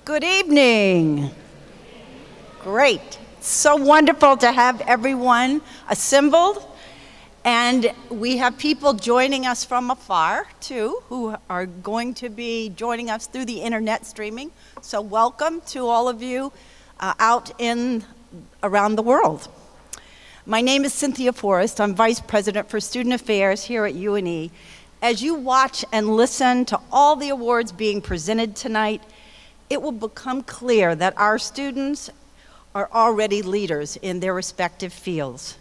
Good evening. Great. So wonderful to have everyone assembled. And we have people joining us from afar, too, who are going to be joining us through the internet streaming. So welcome to all of you around the world. My name is Cynthia Forrest. I'm Vice President for Student Affairs here at UNE. As you watch and listen to all the awards being presented tonight, it will become clear that our students are already leaders in their respective fields.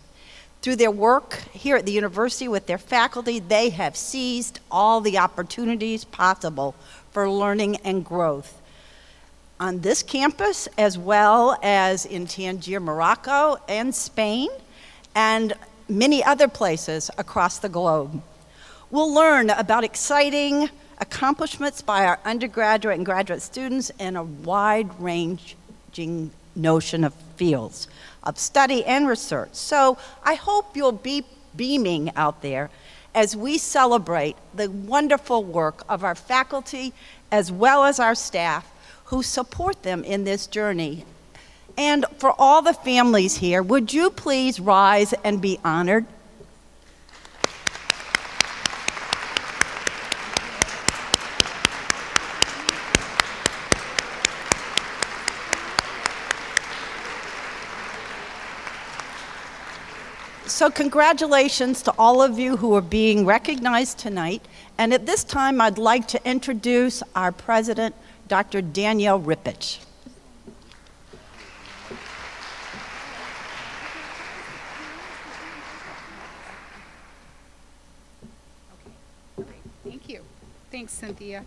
Through their work here at the university with their faculty, they have seized all the opportunities possible for learning and growth on this campus, as well as in Tangier, Morocco, and Spain, and many other places across the globe. We'll learn about exciting accomplishments by our undergraduate and graduate students in a wide-ranging notion of fields of study and research. So I hope you'll be beaming out there as we celebrate the wonderful work of our faculty as well as our staff who support them in this journey. And for all the families here, would you please rise and be honored? So congratulations to all of you who are being recognized tonight. And at this time, I'd like to introduce our president, Dr. Danielle Rippich. Okay, thank you. Thanks, Cynthia.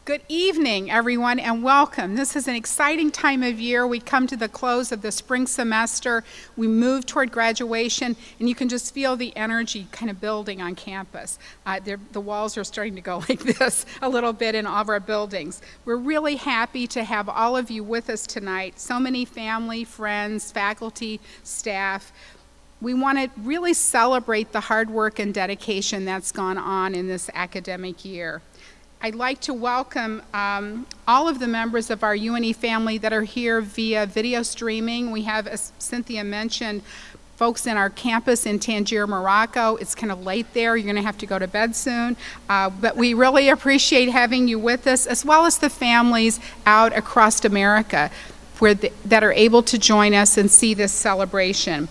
Good evening, everyone, and welcome. This is an exciting time of year. We come to the close of the spring semester. We move toward graduation, and you can just feel the energy kind of building on campus. The walls are starting to go like this a little bit in all of our buildings. We're really happy to have all of you with us tonight. So many family, friends, faculty, staff. We want to really celebrate the hard work and dedication that's gone on in this academic year. I'd like to welcome all of the members of our UNE family that are here via video streaming. We have, as Cynthia mentioned, folks in our campus in Tangier, Morocco. It's kind of late there. You're going to have to go to bed soon. But we really appreciate having you with us, as well as the families out across America that are able to join us and see this celebration.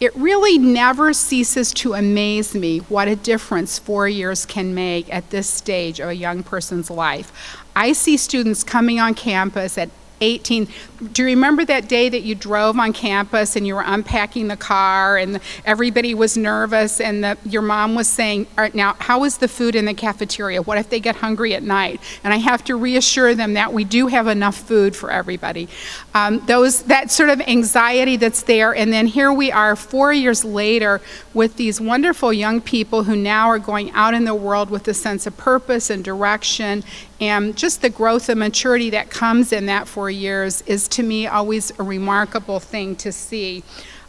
It really never ceases to amaze me what a difference 4 years can make at this stage of a young person's life. I see students coming on campus at 18. Do you remember that day that you drove on campus and you were unpacking the car and everybody was nervous and your mom was saying, all right, now, how is the food in the cafeteria? What if they get hungry at night? And I have to reassure them that we do have enough food for everybody. That sort of anxiety that's there, and then here we are 4 years later with these wonderful young people who now are going out in the world with a sense of purpose and direction, and just the growth and maturity that comes in that 4 years is, to me, always a remarkable thing to see.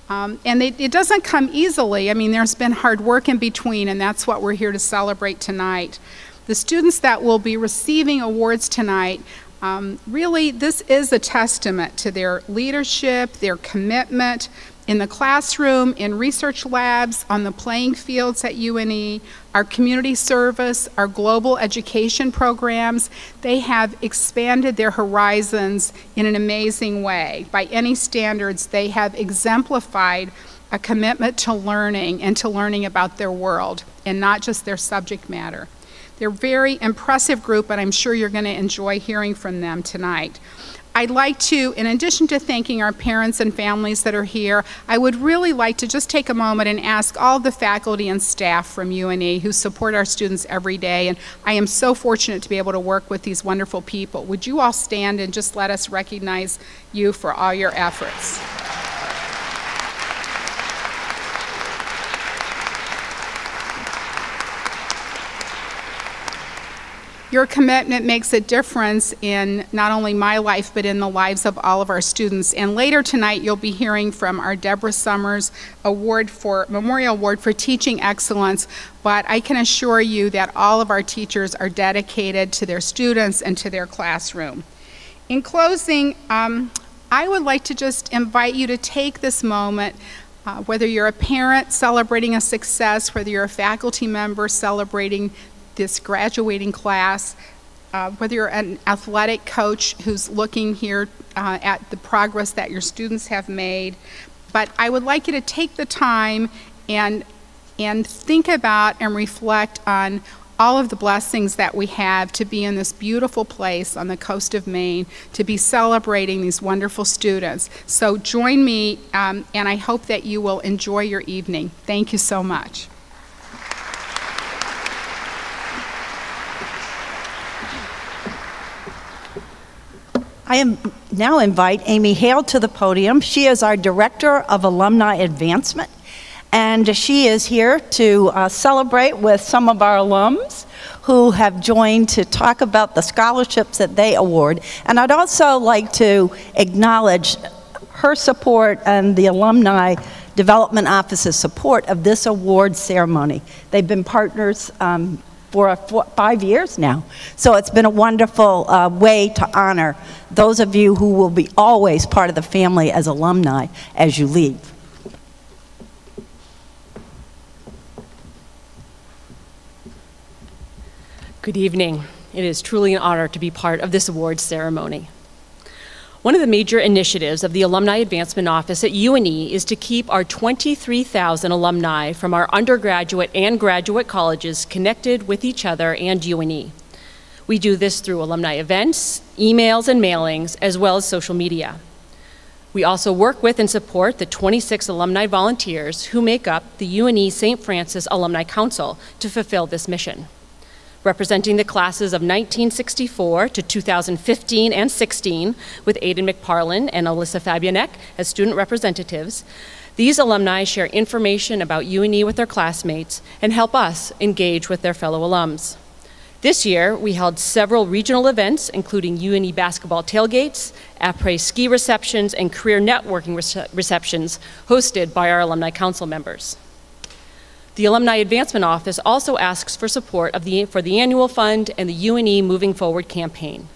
And it doesn't come easily. I mean, there's been hard work in between, and that's what we're here to celebrate tonight. The students that will be receiving awards tonight, really, this is a testament to their leadership, their commitment in the classroom, in research labs, on the playing fields at UNE, our community service, our global education programs. They have expanded their horizons in an amazing way. By any standards, they have exemplified a commitment to learning and to learning about their world and not just their subject matter. They're a very impressive group, and I'm sure you're going to enjoy hearing from them tonight. I'd like to, in addition to thanking our parents and families that are here, I would really like to just take a moment and ask all the faculty and staff from UNE who support our students every day, and I am so fortunate to be able to work with these wonderful people. Would you all stand and just let us recognize you for all your efforts? Your commitment makes a difference in not only my life, but in the lives of all of our students. And later tonight, you'll be hearing from our Deborah Summers Memorial Award for Teaching Excellence. But I can assure you that all of our teachers are dedicated to their students and to their classroom. In closing, I would like to just invite you to take this moment, whether you're a parent celebrating a success, whether you're a faculty member celebrating this graduating class, whether you're an athletic coach who's looking here at the progress that your students have made. But I would like you to take the time and think about and reflect on all of the blessings that we have to be in this beautiful place on the coast of Maine, to be celebrating these wonderful students. So join me, and I hope that you will enjoy your evening. Thank you so much. I now invite Amy Hale to the podium. She is our Director of Alumni Advancement, and she is here to celebrate with some of our alums who have joined to talk about the scholarships that they award. And I'd also like to acknowledge her support and the Alumni Development Office's support of this award ceremony. They've been partners for 5 years now. So it's been a wonderful way to honor those of you who will be always part of the family as alumni as you leave. Good evening. It is truly an honor to be part of this awards ceremony. One of the major initiatives of the Alumni Advancement Office at UNE is to keep our 23,000 alumni from our undergraduate and graduate colleges connected with each other and UNE. We do this through alumni events, emails, and mailings, as well as social media. We also work with and support the 26 alumni volunteers who make up the UNE St. Francis Alumni Council to fulfill this mission. Representing the classes of 1964 to 2015 and 16, with Aidan McParlin and Alyssa Fabianek as student representatives, these alumni share information about UNE with their classmates and help us engage with their fellow alums. This year, we held several regional events, including UNE basketball tailgates, après ski receptions, and career networking receptions hosted by our Alumni Council members. The Alumni Advancement Office also asks for support for the annual fund and the UNE Moving Forward campaign.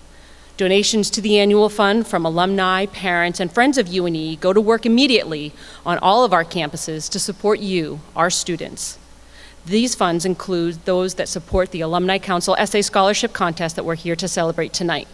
Donations to the annual fund from alumni, parents, and friends of UNE go to work immediately on all of our campuses to support you, our students. These funds include those that support the Alumni Council Essay Scholarship Contest that we're here to celebrate tonight.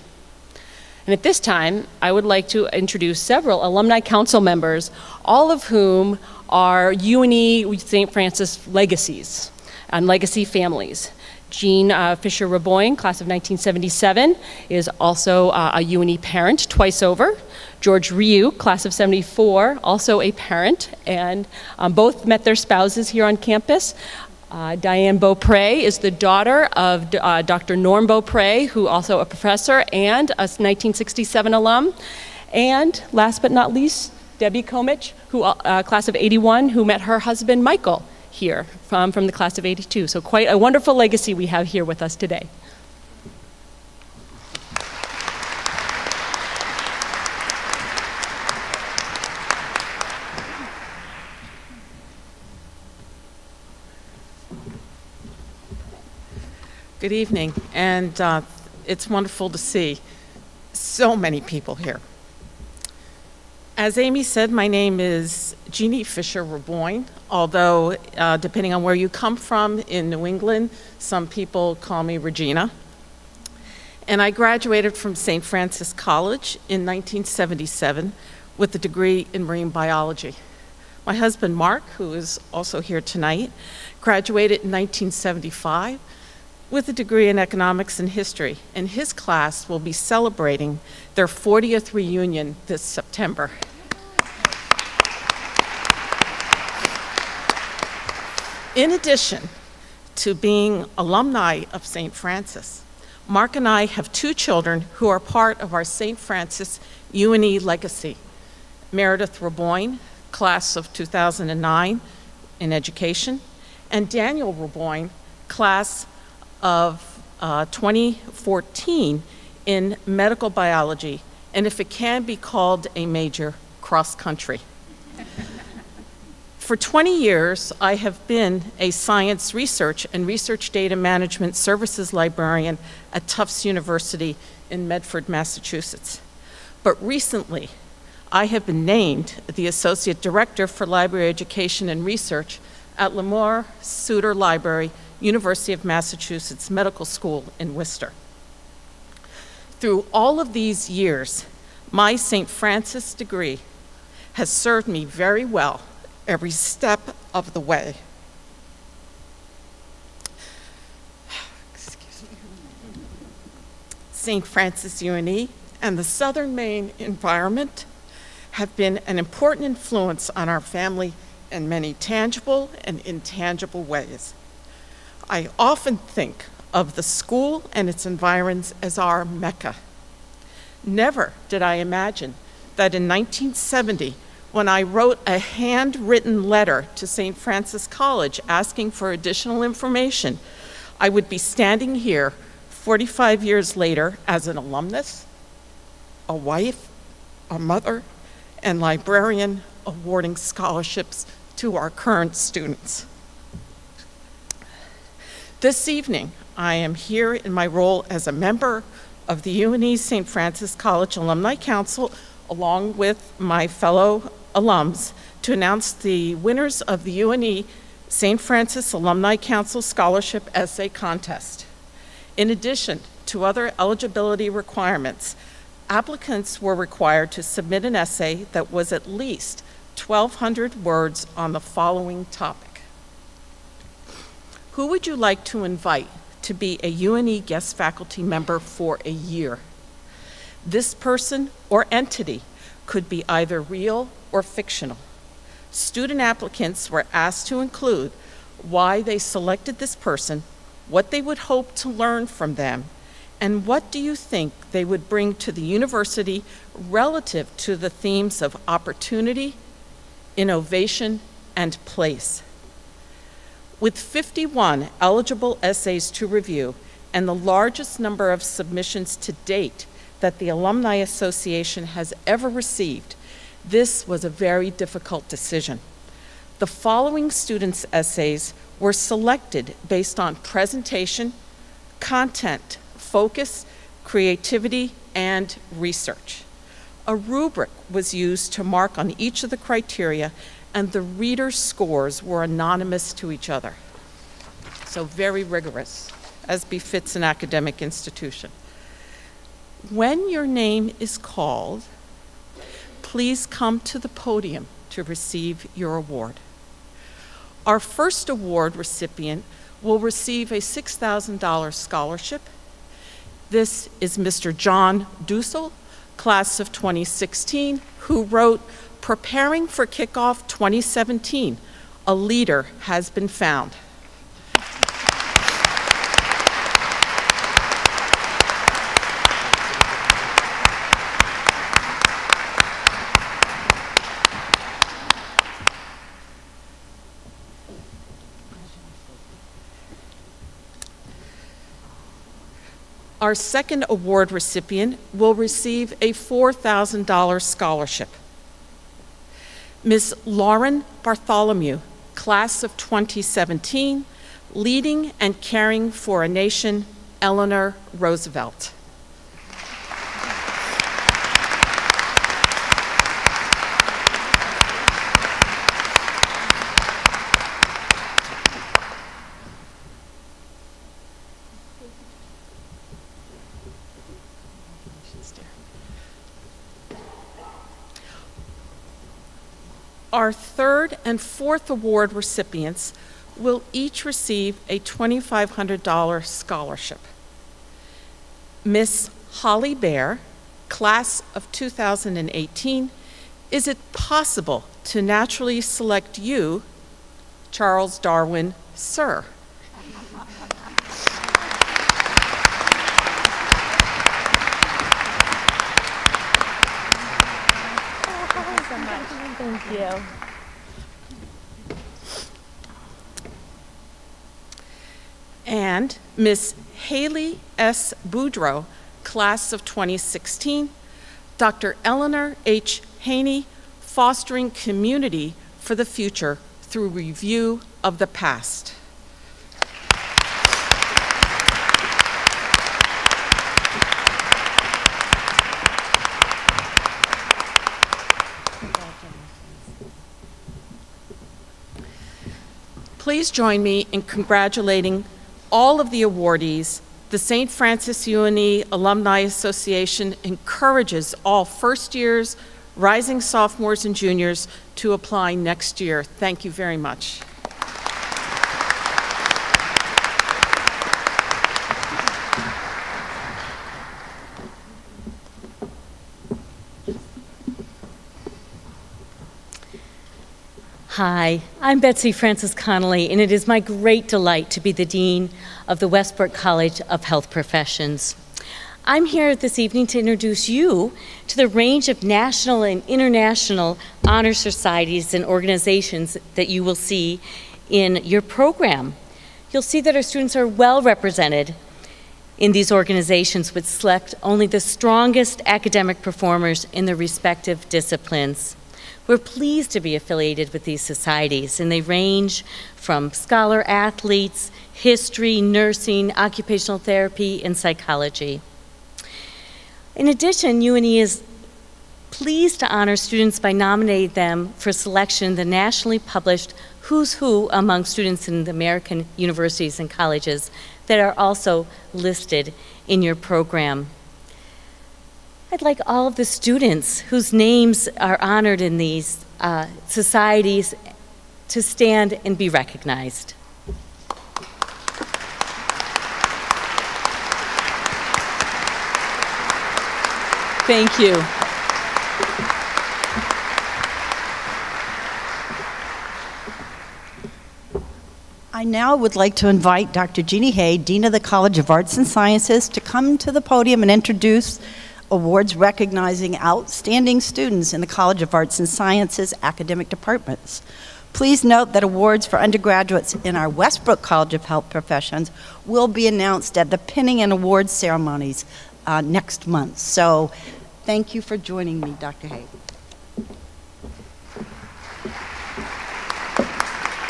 And at this time, I would like to introduce several Alumni Council members, all of whom are UNE St. Francis legacies and legacy families. Jean Fisher-Raboyne, class of 1977, is also a UNE parent twice over. George Ryu, class of 74, also a parent, and both met their spouses here on campus. Diane Beaupre is the daughter of Dr. Norm Beaupre, who also a professor and a 1967 alum. And last but not least, Debbie Komich, who class of 81, who met her husband Michael here from the class of 82. So quite a wonderful legacy we have here with us today. Good evening, and it's wonderful to see so many people here. As Amy said, my name is Jeannie Fisher-Raboyne, although depending on where you come from in New England, some people call me Regina. And I graduated from St. Francis College in 1977 with a degree in marine biology. My husband, Mark, who is also here tonight, graduated in 1975 with a degree in economics and history, and his class will be celebrating their 40th reunion this September. In addition to being alumni of St. Francis, Mark and I have two children who are part of our St. Francis UNE legacy. Meredith Raboyne, class of 2009 in education, and Daniel Raboyne, class of 2014 in medical biology, and if it can be called a major, cross country. For 20 years, I have been a science research and research data management services librarian at Tufts University in Medford, Massachusetts. But recently, I have been named the Associate Director for Library Education and Research at Lemoore Suter Library, University of Massachusetts Medical School in Worcester. Through all of these years, my St. Francis degree has served me very well every step of the way. Excuse me. St. Francis UNE and the Southern Maine environment have been an important influence on our family in many tangible and intangible ways. I often think of the school and its environs as our Mecca. Never did I imagine that in 1970, when I wrote a handwritten letter to St. Francis College asking for additional information, I would be standing here 45 years later as an alumnus, a wife, a mother, and librarian awarding scholarships to our current students. This evening, I am here in my role as a member of the UNE St. Francis College Alumni Council, along with my fellow alums, to announce the winners of the UNE St. Francis Alumni Council Scholarship Essay Contest. In addition to other eligibility requirements, applicants were required to submit an essay that was at least 1,200 words on the following topic. Who would you like to invite to be a UNE guest faculty member for a year? This person or entity could be either real or fictional. Student applicants were asked to include why they selected this person, what they would hope to learn from them, and what do you think they would bring to the university relative to the themes of opportunity, innovation, and place. With 51 eligible essays to review and the largest number of submissions to date that the Alumni Association has ever received, this was a very difficult decision. The following students' essays were selected based on presentation, content, focus, creativity, and research. A rubric was used to mark on each of the criteria, and the readers' scores were anonymous to each other. So very rigorous, as befits an academic institution. When your name is called, please come to the podium to receive your award. Our first award recipient will receive a $6,000 scholarship. This is Mr. John Dussel, class of 2016, who wrote, "Preparing for Kickoff 2017, a leader has been found." Our second award recipient will receive a $4,000 scholarship. Ms. Lauren Bartholomew, class of 2017, Leading and Caring for a Nation, Eleanor Roosevelt. Our third and fourth award recipients will each receive a $2,500 scholarship. Miss Holly Bear, class of 2018, is it possible to naturally select you, Charles Darwin, Sir? Thank you. And Miss Haley S. Boudreau, class of 2016, Dr. Eleanor H. Haney, Fostering Community for the Future, through review of the past. Please join me in congratulating all of the awardees. The St. Francis UNE Alumni Association encourages all first years, rising sophomores and juniors to apply next year. Thank you very much. Hi, I'm Betsy Francis Connolly, and it is my great delight to be the Dean of the Westbrook College of Health Professions. I'm here this evening to introduce you to the range of national and international honor societies and organizations that you will see in your program. You'll see that our students are well represented in these organizations, which select only the strongest academic performers in their respective disciplines. We're pleased to be affiliated with these societies, and they range from scholar athletes, history, nursing, occupational therapy, and psychology. In addition, UNE is pleased to honor students by nominating them for selection in the nationally published Who's Who among students in the American universities and colleges that are also listed in your program. I'd like all of the students whose names are honored in these societies to stand and be recognized. Thank you. I now would like to invite Dr. Jeannie Hay, Dean of the College of Arts and Sciences, to come to the podium and introduce awards recognizing outstanding students in the College of Arts and Sciences academic departments. Please note that awards for undergraduates in our Westbrook College of Health Professions will be announced at the pinning and awards ceremonies next month. So thank you for joining me, Dr. Hay.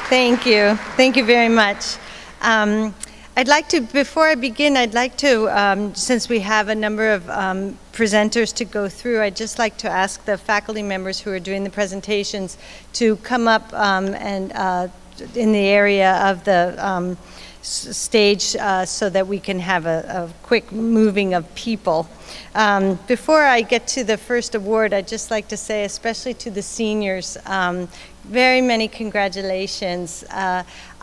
Thank you. Thank you very much. I'd like to, before I begin, I'd like to, since we have a number of presenters to go through, I'd just like to ask the faculty members who are doing the presentations to come up and in the area of the stage so that we can have a quick moving of people. Before I get to the first award, I'd just like to say, especially to the seniors, very many congratulations.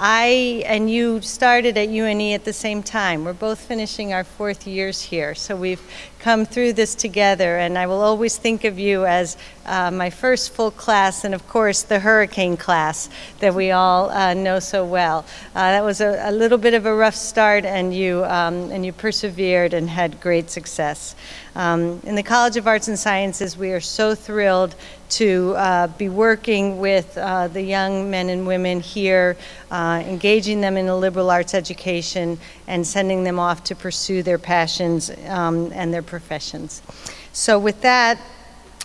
I and you started at UNE at the same time. We're both finishing our 4th years here, so we've come through this together, and I will always think of you as my first full class, and of course the hurricane class that we all know so well. That was a little bit of a rough start, and you persevered and had great success. In the College of Arts and Sciences, we are so thrilled to be working with the young men and women here, engaging them in a liberal arts education and sending them off to pursue their passions and their professions. So with that,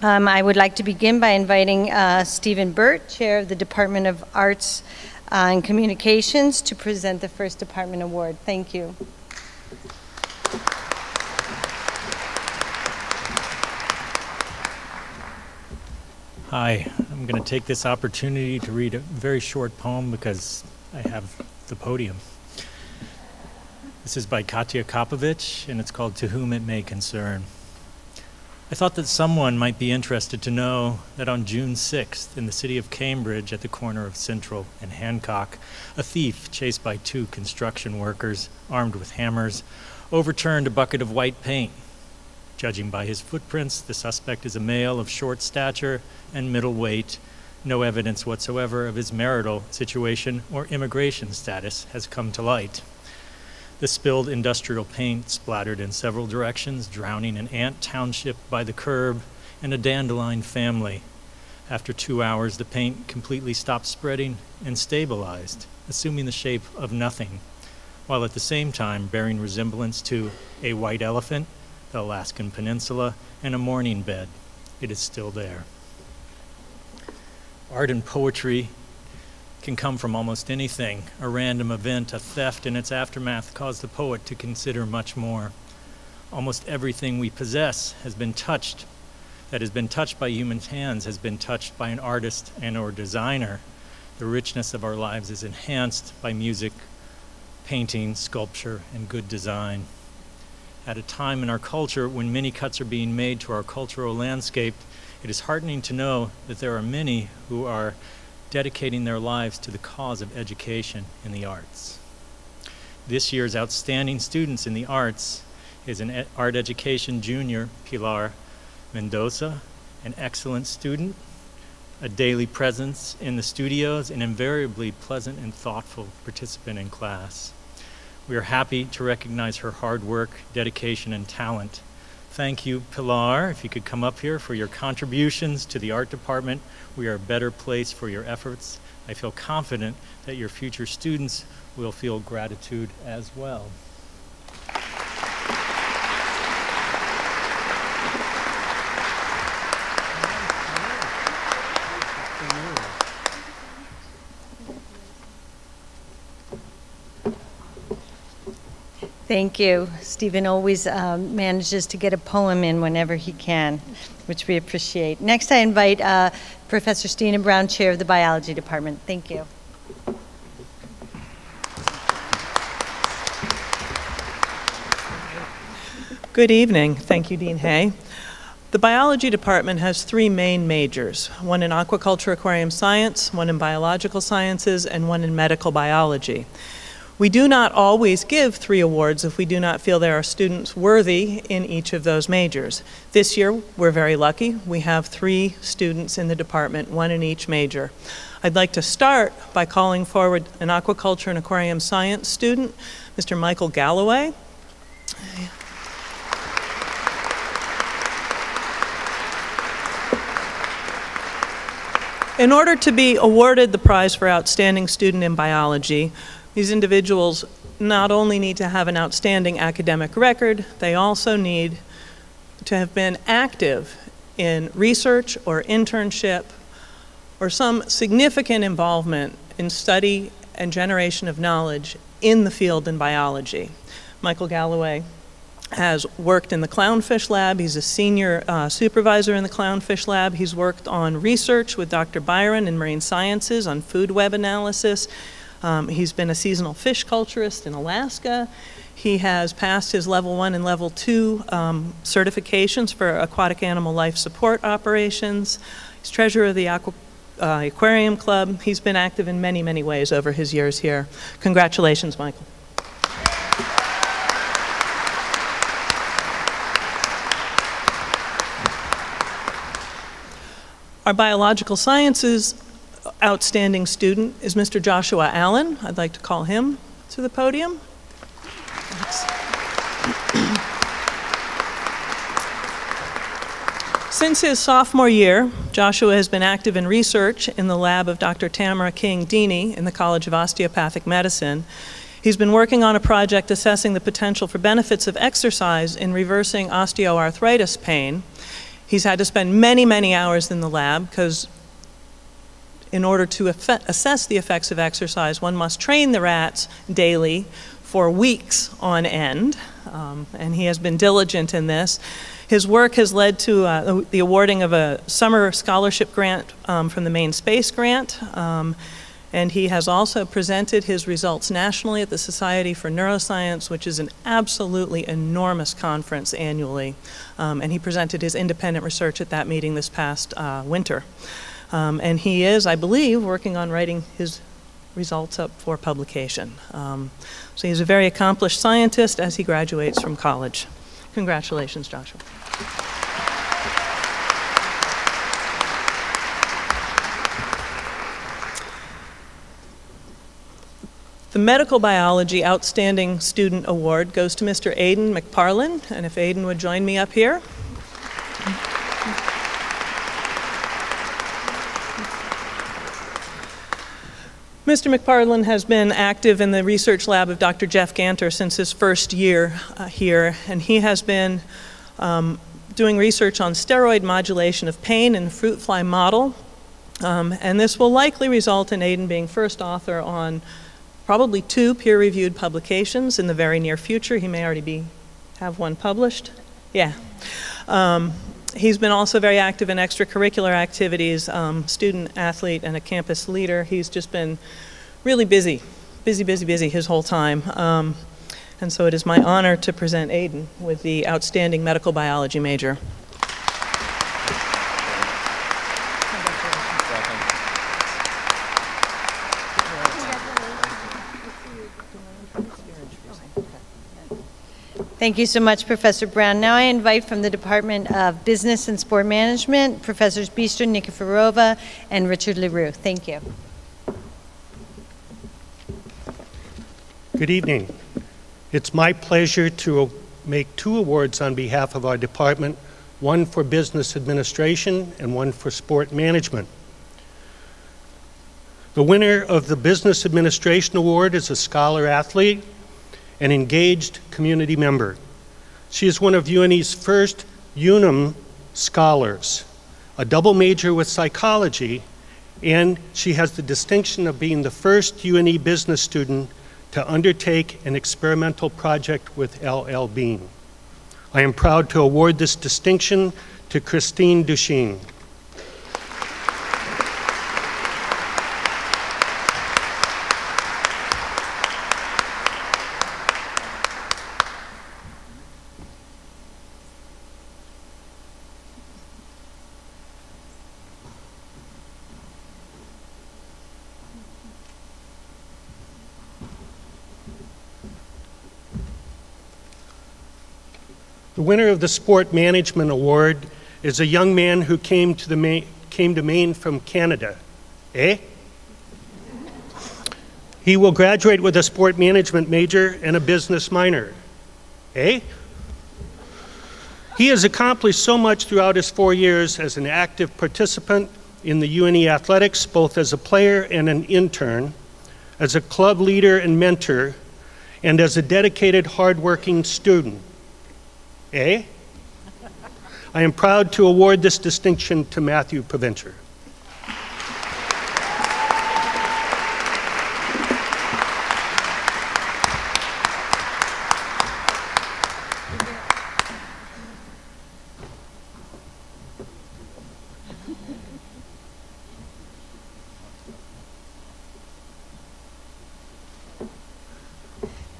I would like to begin by inviting Stephen Burt, Chair of the Department of Arts and Communications, to present the first department award. Thank you. Hi, I'm going to take this opportunity to read a very short poem because I have the podium. This is by Katya Kopovich, and it's called To Whom It May Concern. I thought that someone might be interested to know that on June 6th, in the city of Cambridge at the corner of Central and Hancock, a thief chased by 2 construction workers armed with hammers overturned a bucket of white paint. Judging by his footprints, the suspect is a male of short stature and middle weight. No evidence whatsoever of his marital situation or immigration status has come to light. The spilled industrial paint splattered in several directions, drowning an ant township by the curb and a dandelion family. After 2 hours, the paint completely stopped spreading and stabilized, assuming the shape of nothing, while at the same time bearing resemblance to a white elephant, the Alaskan Peninsula, and a mourning bed. It is still there. Art and poetry can come from almost anything. A random event, a theft in its aftermath caused the poet to consider much more. Almost everything we possess has been touched, that has been touched by human hands, has been touched by an artist and or designer. The richness of our lives is enhanced by music, painting, sculpture, and good design. At a time in our culture when many cuts are being made to our cultural landscape, it is heartening to know that there are many who are dedicating their lives to the cause of education in the arts. This year's outstanding students in the arts is an art education junior, Pilar Mendoza, an excellent student, a daily presence in the studios, and invariably pleasant and thoughtful participant in class. We are happy to recognize her hard work, dedication, and talent. Thank you, Pilar. If you could come up here for your contributions to the art department, we are a better place for your efforts. I feel confident that your future students will feel gratitude as well. Thank you. Stephen always manages to get a poem in whenever he can, which we appreciate. Next, I invite Professor Stina Brown, Chair of the Biology Department. Thank you. Good evening. Thank you, Dean Hay. The Biology Department has 3 main majors, one in aquaculture aquarium science, one in biological sciences, and one in medical biology. We do not always give 3 awards if we do not feel there are students worthy in each of those majors. This year, we're very lucky. We have 3 students in the department, 1 in each major. I'd like to start by calling forward an aquaculture and aquarium science student, Mr. Michael Galloway. In order to be awarded the prize for outstanding student in biology, these individuals not only need to have an outstanding academic record, they also need to have been active in research or internship or some significant involvement in study and generation of knowledge in the field in biology. Michael Galloway has worked in the clownfish lab. He's a senior supervisor in the clownfish lab. He's worked on research with Dr. Byron in marine sciences on food web analysis. He's been a seasonal fish culturist in Alaska. He has passed his level 1 and level 2 certifications for aquatic animal life support operations. He's treasurer of the Aquarium Club. He's been active in many, many ways over his years here. Congratulations, Michael. Our biological sciences outstanding student is Mr. Joshua Allen. I'd like to call him to the podium. Since his sophomore year, Joshua has been active in research in the lab of Dr. Tamara King-Deeney in the College of Osteopathic Medicine. He's been working on a project assessing the potential for benefits of exercise in reversing osteoarthritis pain. He's had to spend many, many hours in the lab because in order to assess the effects of exercise, one must train the rats daily for weeks on end, and he has been diligent in this. His work has led to the awarding of a summer scholarship grant from the Maine Space Grant, and he has also presented his results nationally at the Society for Neuroscience, which is an absolutely enormous conference annually, and he presented his independent research at that meeting this past winter. And he is, I believe, working on writing his results up for publication. So he's a very accomplished scientist as he graduates from college. Congratulations, Joshua. The Medical Biology Outstanding Student Award goes to Mr. Aidan McParlin, and if Aidan would join me up here. Mr. McParlin has been active in the research lab of Dr. Jeff Ganter since his first year here, and he has been doing research on steroid modulation of pain in the fruit fly model And this will likely result in Aidan being first author on probably 2 peer-reviewed publications in the very near future. He may already have one published. Yeah. He's been also very active in extracurricular activities, student athlete and a campus leader. He's just been really busy his whole time. And so it is my honor to present Aidan with the Outstanding Medical Biology major. Thank you so much, Professor Brown. Now I invite from the Department of Business and Sport Management, Professors Bistra Nikiforova and Richard LaRue. Thank you. Good evening. It's my pleasure to make 2 awards on behalf of our department, one for business administration and one for sport management. The winner of the Business Administration Award is a scholar athlete, an engaged community member. She is one of UNE's first UNAM scholars, a double major with psychology, and she has the distinction of being the first UNE business student to undertake an experimental project with L.L. Bean. I am proud to award this distinction to Christine Duchesne. The winner of the Sport Management Award is a young man who came to Maine from Canada. Eh? He will graduate with a sport management major and a business minor. Eh? He has accomplished so much throughout his 4 years as an active participant in the UNE athletics, both as a player and an intern, as a club leader and mentor, and as a dedicated, hardworking student. Eh? I am proud to award this distinction to Matthew Provencher.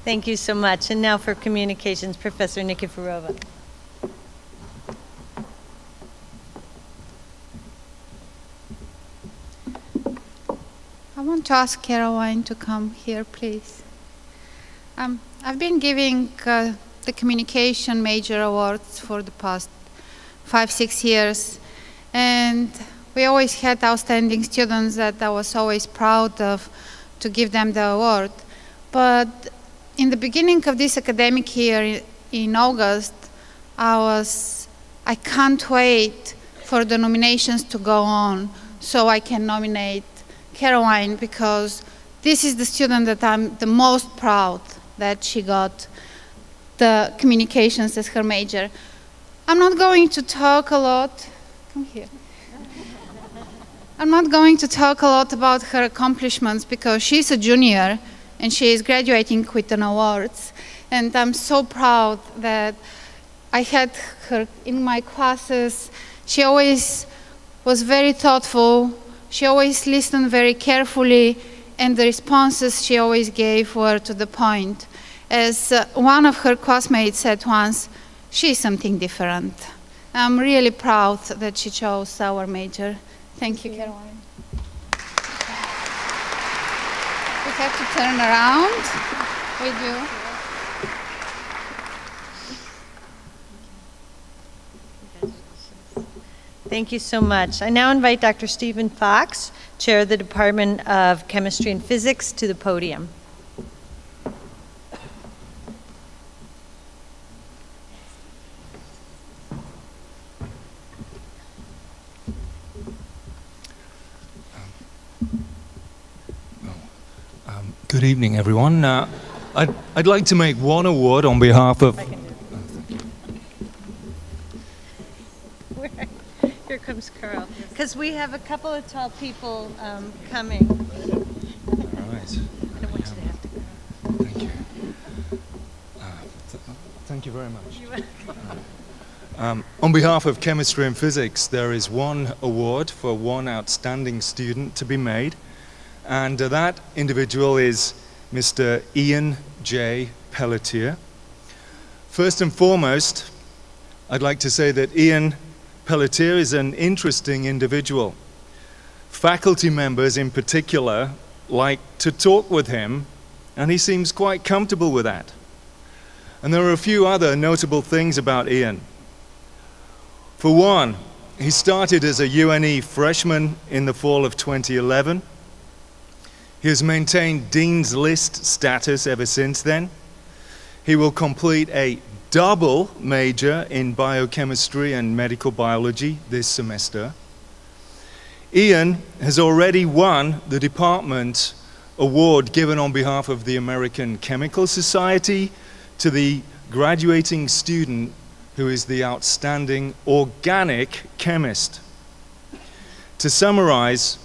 Thank you so much. And now for communications, Professor Nikiforova. I want to ask Caroline to come here, please. I've been giving the Communication Major Awards for the past 5-6 years, and we always had outstanding students that I was always proud of to give them the award. But in the beginning of this academic year in August, I can't wait for the nominations to go on so I can nominate Caroline, because this is the student that I'm the most proud that she got the communications as her major. I'm not going to talk a lot. Come here. I'm not going to talk a lot about her accomplishments because she's a junior and she is graduating with an awards. And I'm so proud that I had her in my classes. She always was very thoughtful. She always listened very carefully, and the responses she always gave were to the point. As one of her classmates said once, she's something different. I'm really proud that she chose our major. Thank you, Caroline. We have to turn around. We do. Thank you so much. I now invite Dr. Stephen Fox, Chair of the Department of Chemistry and Physics, to the podium. Good evening, everyone. I'd like to make one award on behalf of... Here comes Carl. because we have a couple of tall people coming. All right. I don't want you to have to go. Thank you. Thank you very much. You're welcome. On behalf of chemistry and physics, there is one award for one outstanding student to be made, and that individual is Mr. Ian J. Pelletier. First and foremost, I'd like to say that Ian Pelletier is an interesting individual. Faculty members in particular like to talk with him, and he seems quite comfortable with that. And there are a few other notable things about Ian. For one, he started as a UNE freshman in the fall of 2011. He has maintained Dean's List status ever since then. He will complete a double major in biochemistry and medical biology this semester. Ian has already won the department award given on behalf of the American Chemical Society to the graduating student who is the outstanding organic chemist. To summarize,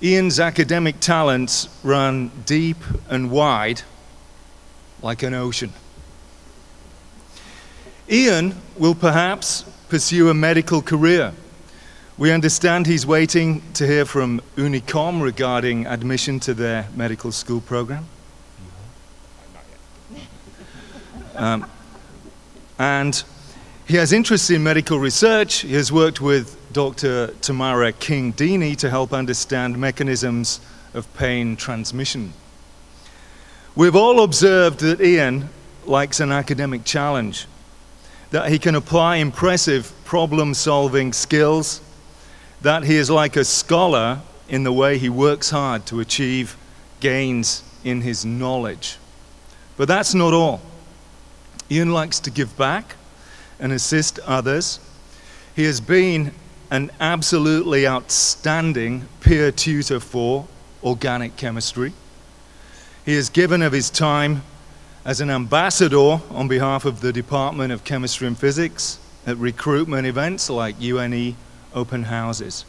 Ian's academic talents run deep and wide like an ocean. Ian will perhaps pursue a medical career. We understand he's waiting to hear from Unicom regarding admission to their medical school program. And he has interests in medical research. He has worked with Dr. Tamara King-Deeney to help understand mechanisms of pain transmission. We've all observed that Ian likes an academic challenge, that he can apply impressive problem-solving skills, that he is like a scholar in the way he works hard to achieve gains in his knowledge. But that's not all. Ian likes to give back and assist others. He has been an absolutely outstanding peer tutor for organic chemistry. He has given of his time as an ambassador on behalf of the Department of Chemistry and Physics at recruitment events like UNE open houses.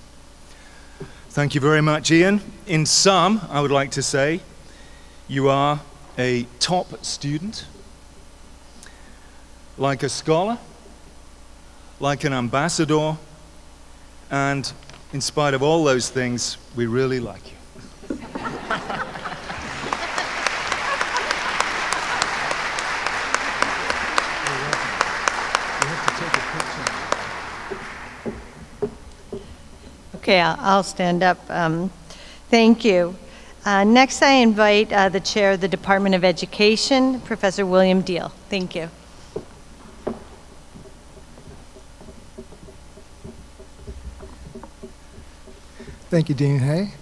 Thank you very much, Ian. In sum, I would like to say you are a top student, like a scholar, like an ambassador, and in spite of all those things, we really like you. Okay, I'll stand up. Thank you. Next, I invite the Chair of the Department of Education, Professor William Deal. Thank you. Thank you, Dean Hay.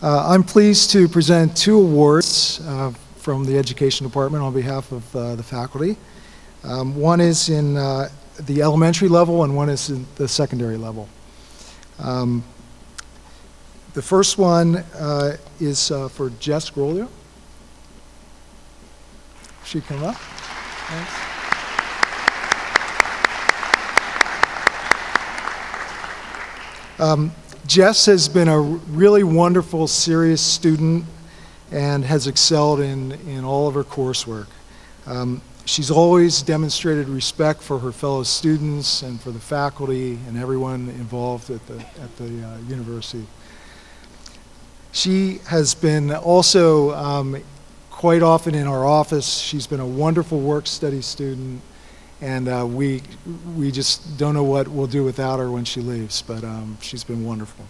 I'm pleased to present 2 awards from the Education Department on behalf of the faculty. One is in the elementary level and one is in the secondary level. The first one is for Jess Grolio. She come up. Thanks. Jess has been a really wonderful, serious student and has excelled in all of her coursework. She's always demonstrated respect for her fellow students and for the faculty and everyone involved at the university. She has been also quite often in our office. She's been a wonderful work-study student, and we just don't know what we'll do without her when she leaves, but she's been wonderful.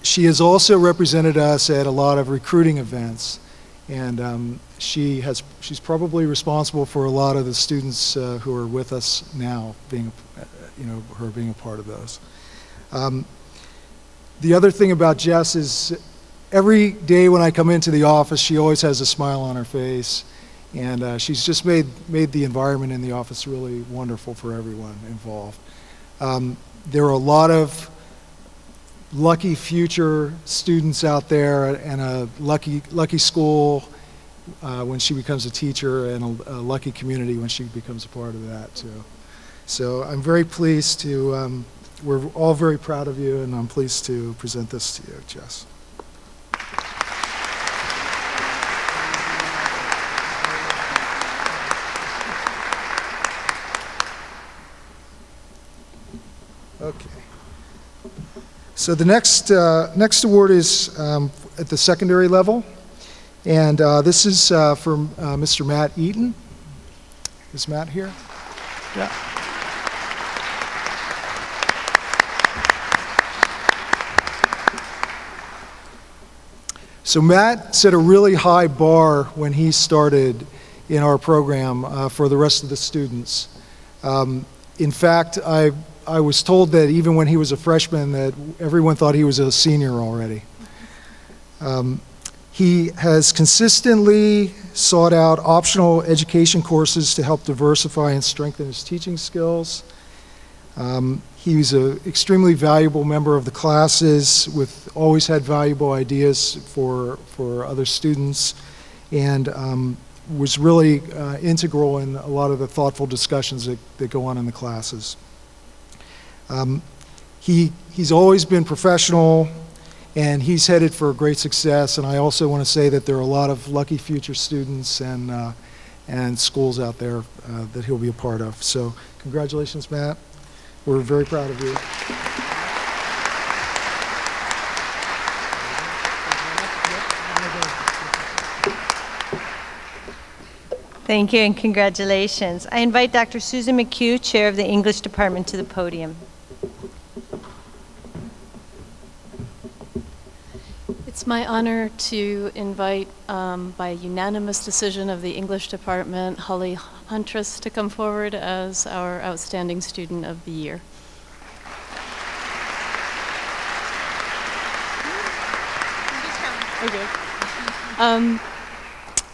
She has also represented us at a lot of recruiting events, and she's probably responsible for a lot of the students who are with us now, being her being a part of those. The other thing about Jess is every day when I come into the office, she always has a smile on her face, and she's just made the environment in the office really wonderful for everyone involved. There are a lot of lucky future students out there, and a lucky school when she becomes a teacher, and a lucky community when she becomes a part of that too. So I'm very pleased to we're all very proud of you, and I'm pleased to present this to you, Jess. Okay. So the next award is at the secondary level, and this is from Mr. Matt Eaton. Is Matt here? Yeah. So Matt set a really high bar when he started in our program for the rest of the students. In fact, I was told that even when he was a freshman that everyone thought he was a senior already. He has consistently sought out optional education courses to help diversify and strengthen his teaching skills. He's an extremely valuable member of the classes, always had valuable ideas for other students, and was really integral in a lot of the thoughtful discussions that go on in the classes. He's always been professional, and he's headed for great success, and I also want to say that there are a lot of lucky future students and schools out there that he'll be a part of. So congratulations, Matt. We're very proud of you. Thank you and congratulations. I invite Dr. Susan McHugh, Chair of the English Department, to the podium. It's my honor to invite, by unanimous decision of the English Department, Holly Huntress to come forward as our Outstanding Student of the Year. Okay.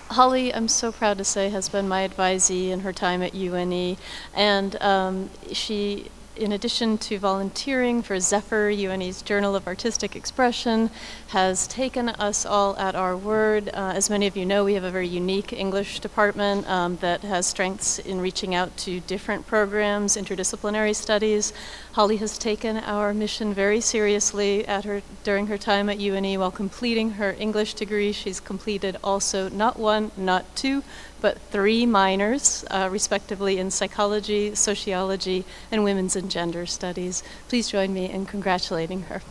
Holly, I'm so proud to say, has been my advisee in her time at UNE, and she, in addition to volunteering for Zephyr, UNE's Journal of Artistic Expression, has taken us all at our word. As many of you know, we have a very unique English department that has strengths in reaching out to different programs, interdisciplinary studies. Holly has taken our mission very seriously during her time at UNE while completing her English degree. She's completed also not one, not two, but 3 minors, respectively in psychology, sociology, and women's and gender studies. Please join me in congratulating her.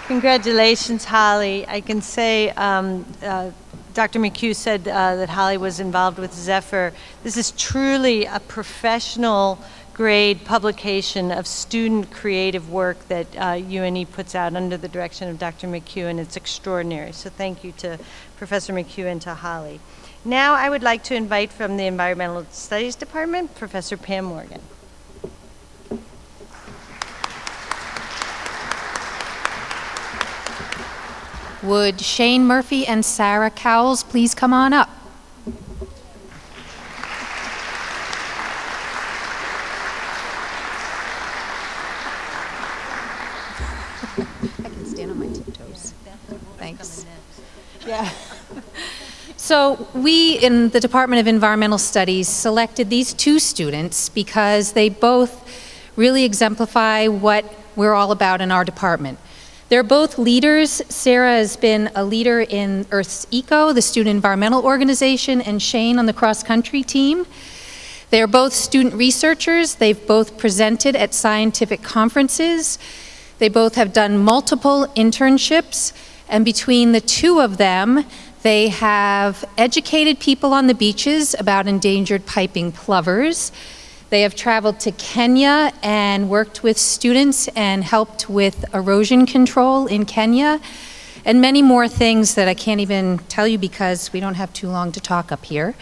Congratulations, Holly. I can say Dr. McHugh said that Holly was involved with Zephyr. This is truly a professional grade publication of student creative work that UNE puts out under the direction of Dr. McHugh, and it's extraordinary. So thank you to Professor McHugh and to Holly. Now I would like to invite from the Environmental Studies Department, Professor Pam Morgan. Would Shane Murphy and Sarah Cowles please come on up? I can stand on my tiptoes. Thanks. Yeah. So we in the Department of Environmental Studies selected these 2 students because they both really exemplify what we're all about in our department. They're both leaders. Sarah has been a leader in Earth's Eco, the student environmental organization, and Shane on the cross-country team. They're both student researchers. They've both presented at scientific conferences. They both have done multiple internships, and between the 2 of them, they have educated people on the beaches about endangered piping plovers. They have traveled to Kenya and worked with students and helped with erosion control in Kenya, and many more things that I can't even tell you because we don't have too long to talk up here.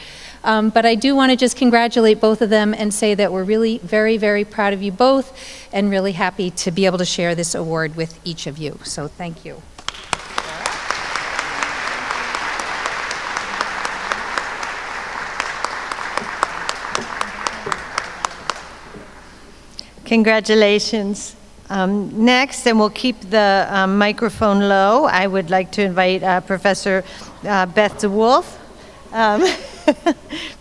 But I do want to just congratulate both of them and say that we're really very, very proud of you both and really happy to be able to share this award with each of you. So thank you. Congratulations. Next, and we'll keep the microphone low, I would like to invite Professor Beth DeWolf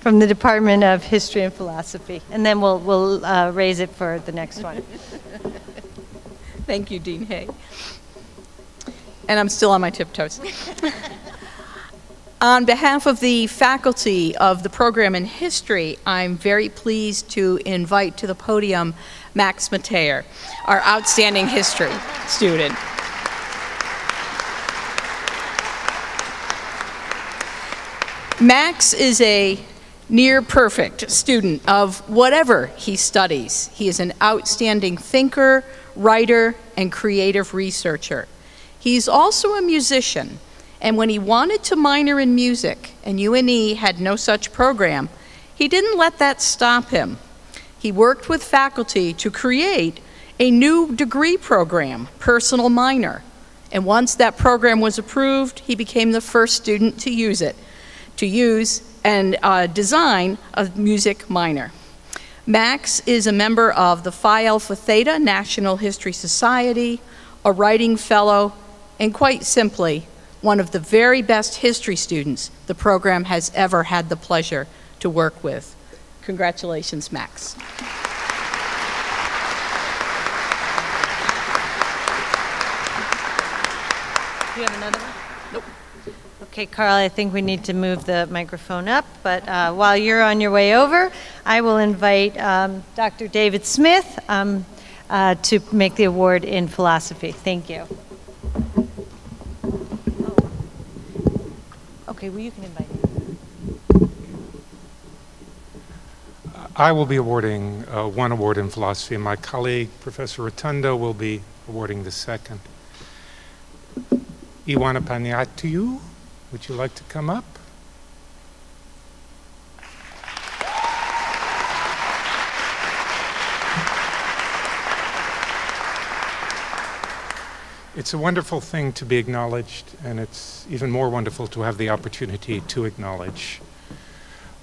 from the Department of History and Philosophy. And then we'll raise it for the next one. Thank you, Dean Hay. And I'm still on my tiptoes. On behalf of the faculty of the program in history, I'm very pleased to invite to the podium Max Mateer, our outstanding history student. Max is a near perfect student of whatever he studies. He is an outstanding thinker, writer, and creative researcher. He's also a musician, and when he wanted to minor in music and UNE had no such program, he didn't let that stop him. He worked with faculty to create a new degree program, Personal Minor, and once that program was approved, he became the first student to use and design a music minor. Max is a member of the Phi Alpha Theta National History Society, a writing fellow, and quite simply, one of the very best history students the program has ever had the pleasure to work with. Congratulations, Max. Do you have another one? Nope. Okay, Carl, I think we need to move the microphone up, but while you're on your way over, I will invite Dr. David Smith to make the award in philosophy. Thank you. Okay, well, you can invite him. I will be awarding one award in philosophy, and my colleague, Professor Rotundo, will be awarding the second. Ioana Paniatiu, would you like to come up? It's a wonderful thing to be acknowledged, and it's even more wonderful to have the opportunity to acknowledge.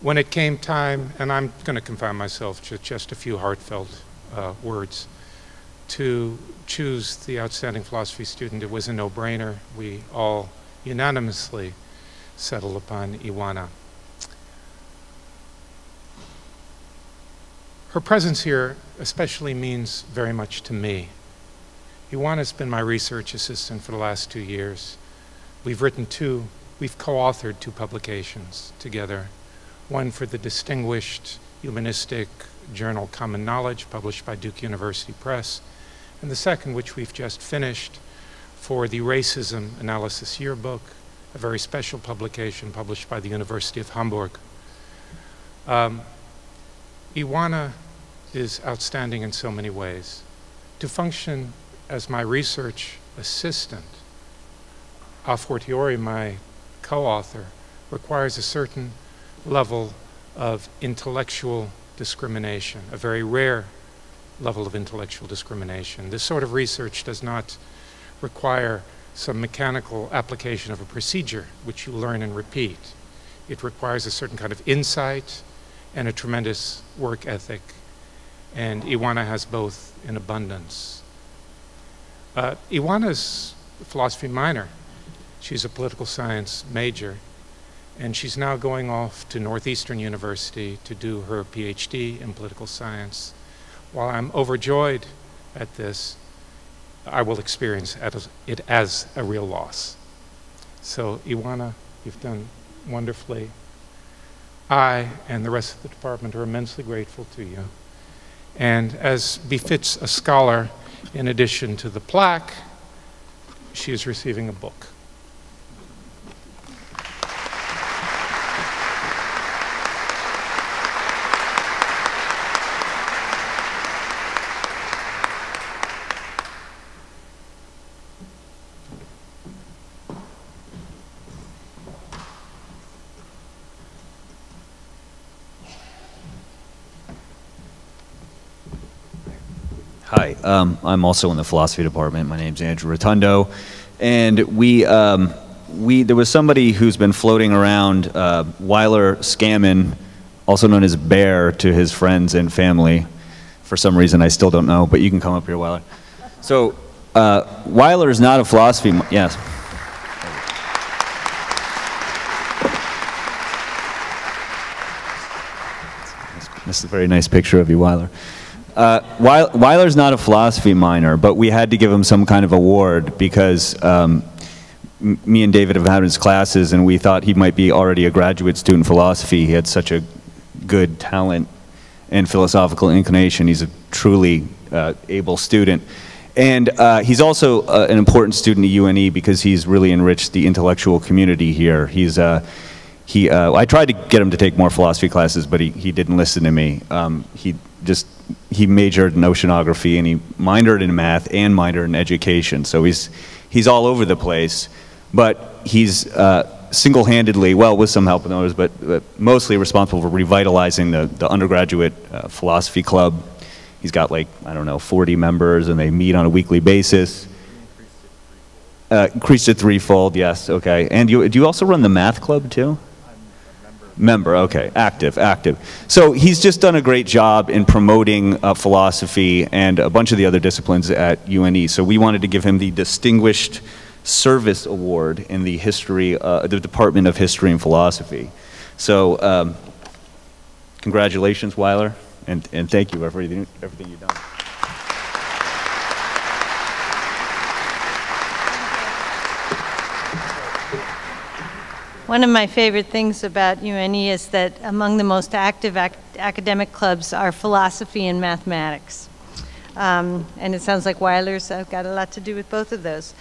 When it came time, and I'm going to confine myself to just a few heartfelt words, to choose the outstanding philosophy student, it was a no-brainer. We all unanimously settled upon Ioana. Her presence here especially means very much to me. Ioana's been my research assistant for the last 2 years. We've co-authored 2 publications together. One for the distinguished humanistic journal Common Knowledge, published by Duke University Press, and the second, which we've just finished, for the Racism Analysis Yearbook, a very special publication published by the University of Hamburg. Ioana is outstanding in so many ways. To function as my research assistant, a fortiori my co-author, requires a certain level of intellectual discrimination, a very rare level of intellectual discrimination. This sort of research does not require some mechanical application of a procedure which you learn and repeat. It requires a certain kind of insight and a tremendous work ethic, and Ioana has both in abundance. Ioana's a philosophy minor. She's a political science major, and she's now going off to Northeastern University to do her PhD in political science. While I'm overjoyed at this, I will experience it as a real loss. So, Ioana, you've done wonderfully. I and the rest of the department are immensely grateful to you. And as befits a scholar, in addition to the plaque, she is receiving a book. Hi, I'm also in the philosophy department. My name's Andrew Rotundo, and there was somebody who's been floating around Weiler Scammon, also known as Bear, to his friends and family. For some reason, I still don't know, but you can come up here, Weiler. So, Weiler is not a philosophy. Yes. That's a very nice picture of you, Weiler. Weiler's not a philosophy minor, but we had to give him some kind of award because me and David have had his classes, and we thought he might be already a graduate student in philosophy. He had such a good talent and philosophical inclination. He's a truly able student. And he's also an important student at UNE because he's really enriched the intellectual community here. I tried to get him to take more philosophy classes, but he didn't listen to me. He majored in oceanography, and he minored in math and minored in education. So he's all over the place, but he's single-handedly, well, with some help of others, but mostly responsible for revitalizing the undergraduate philosophy club. He's got, like, I don't know, 40 members, and they meet on a weekly basis. Increased it threefold, yes, okay. And do you also run the math club, too? Member, okay, active. So he's just done a great job in promoting philosophy and a bunch of the other disciplines at UNE. So we wanted to give him the Distinguished Service Award in the the Department of History and Philosophy. So congratulations, Weiler, and thank you for everything you've done. One of my favorite things about UNE is that among the most active academic clubs are philosophy and mathematics. And it sounds like Weiler's got a lot to do with both of those.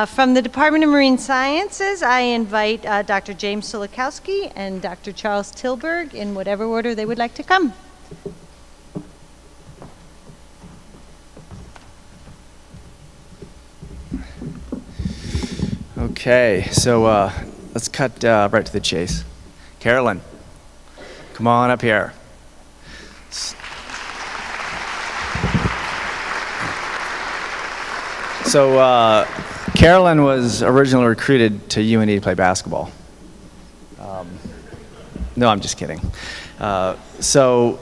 From the Department of Marine Sciences, I invite Dr. James Sulikowski and Dr. Charles Tilburg in whatever order they would like to come. Okay, so let's cut right to the chase. Carolyn, come on up here. So Carolyn was originally recruited to UNE to play basketball. No, I'm just kidding. So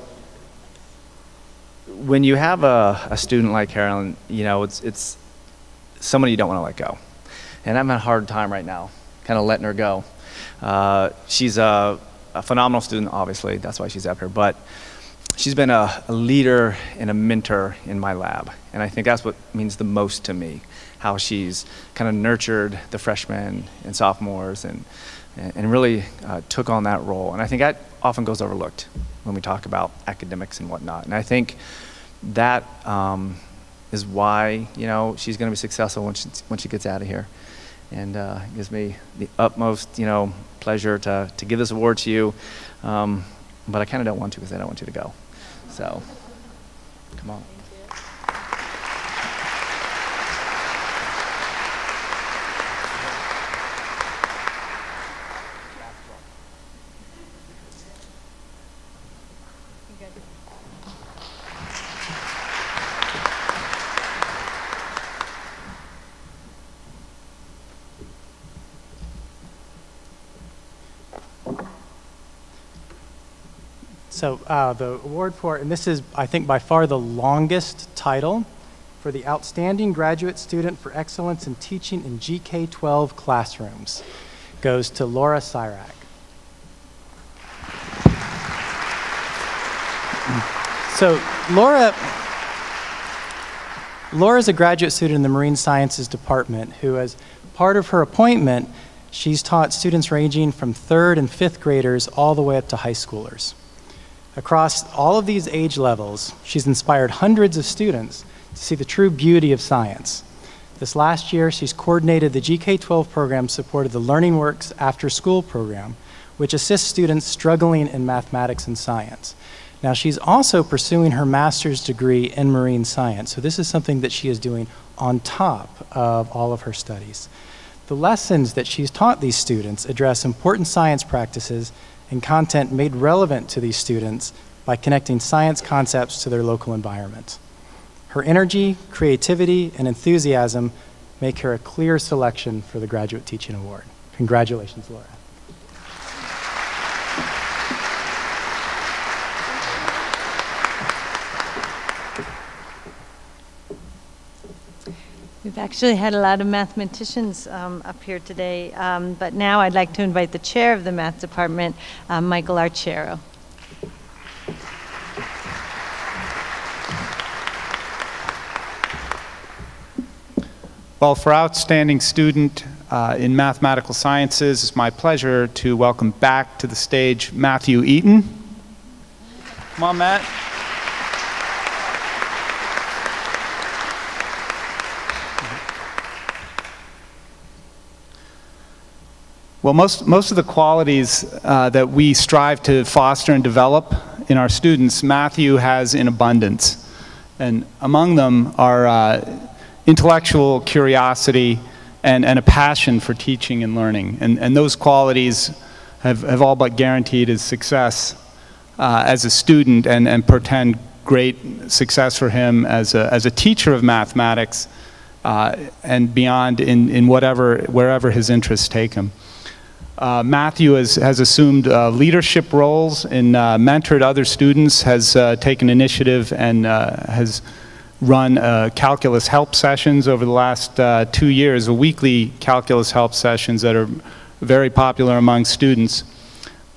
when you have a student like Carolyn, you know, it's somebody you don't want to let go. And I'm having a hard time right now, kind of letting her go. She's a phenomenal student, obviously. That's why she's up here. But she's been a leader and a mentor in my lab. And I think that's what means the most to me, how she's kind of nurtured the freshmen and sophomores and really took on that role. And I think that often goes overlooked when we talk about academics and whatnot. And I think that is why, you know, she's going to be successful when she gets out of here. And it gives me the utmost, you know, pleasure to give this award to you. But I kind of don't want to because I don't want you to go. So, come on. So the award for, and this is, I think, by far the longest title, for the Outstanding Graduate Student for Excellence in Teaching in GK-12 Classrooms, goes to Laura Syrak. So Laura's a graduate student in the Marine Sciences Department who, as part of her appointment, she's taught students ranging from 3rd and 5th graders all the way up to high schoolers. Across all of these age levels, she's inspired hundreds of students to see the true beauty of science. This last year, she's coordinated the GK-12 program supported the Learning Works After School program, which assists students struggling in mathematics and science. Now, she's also pursuing her master's degree in marine science, so this is something that she is doing on top of all of her studies. The lessons that she's taught these students address important science practices and content made relevant to these students by connecting science concepts to their local environment. Her energy, creativity, and enthusiasm make her a clear selection for the Graduate Teaching Award. Congratulations, Laura. We've actually had a lot of mathematicians up here today, but now I'd like to invite the chair of the math department, Michael Archero. Well, for outstanding student in mathematical sciences, it's my pleasure to welcome back to the stage Matthew Eaton. Come on, Matt. Well, most of the qualities that we strive to foster and develop in our students, Matthew has in abundance. And among them are intellectual curiosity and a passion for teaching and learning. And those qualities have all but guaranteed his success as a student and portend great success for him as a teacher of mathematics and beyond in wherever his interests take him. Matthew has assumed leadership roles and mentored other students, has taken initiative and has run calculus help sessions over the last 2 years, weekly calculus help sessions that are very popular among students,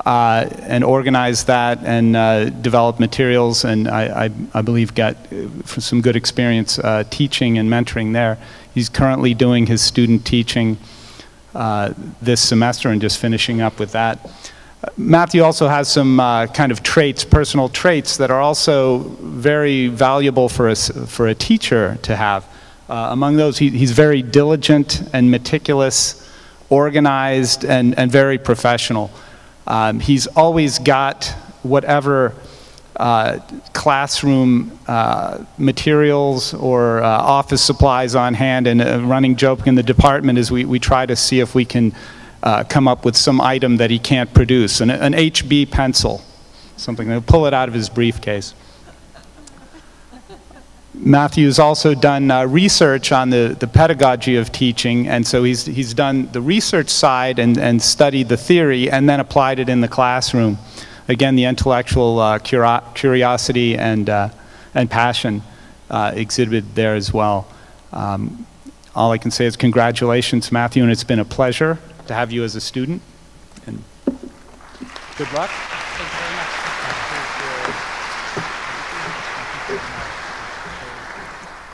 and organized that and developed materials, and I believe got some good experience teaching and mentoring there. He's currently doing his student teaching this semester and just finishing up with that. Matthew also has some kind of traits, personal traits, that are also very valuable for a teacher to have. Among those, he's very diligent and meticulous, organized, and very professional. He's always got whatever classroom materials or office supplies on hand, and a running joke in the department is we try to see if we can come up with some item that he can't produce, an HB pencil, something that will pull it out of his briefcase. Matthew's also done research on the pedagogy of teaching, and so he's done the research side and studied the theory and then applied it in the classroom. Again, the intellectual curiosity and passion exhibited there as well. All I can say is congratulations, Matthew, and it's been a pleasure to have you as a student. And good luck.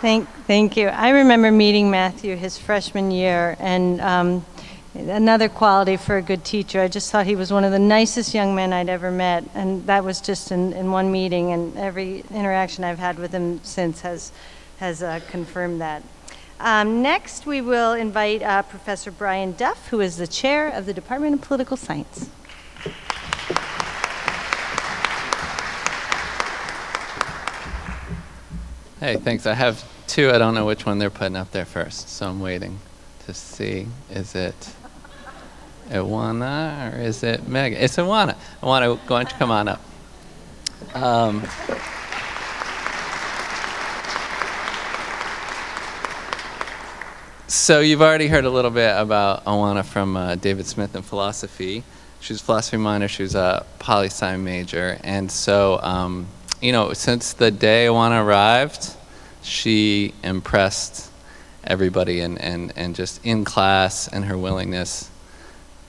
Thank you. I remember meeting Matthew his freshman year, and another quality for a good teacher, I just thought he was one of the nicest young men I'd ever met, and that was just in one meeting, and every interaction I've had with him since has confirmed that. Next, we will invite Professor Brian Duff, who is the chair of the Department of Political Science. Hey, thanks. I have two. I don't know which one they're putting up there first, so I'm waiting to see. Is it Iwana or is it Megan? It's Iwana. Iwana, why don't you come on up? So you've already heard a little bit about Iwana from David Smith in philosophy. She was a philosophy minor. She was a poli-sci major. And so, you know, since the day Iwana arrived, she impressed everybody and just in class, and her willingness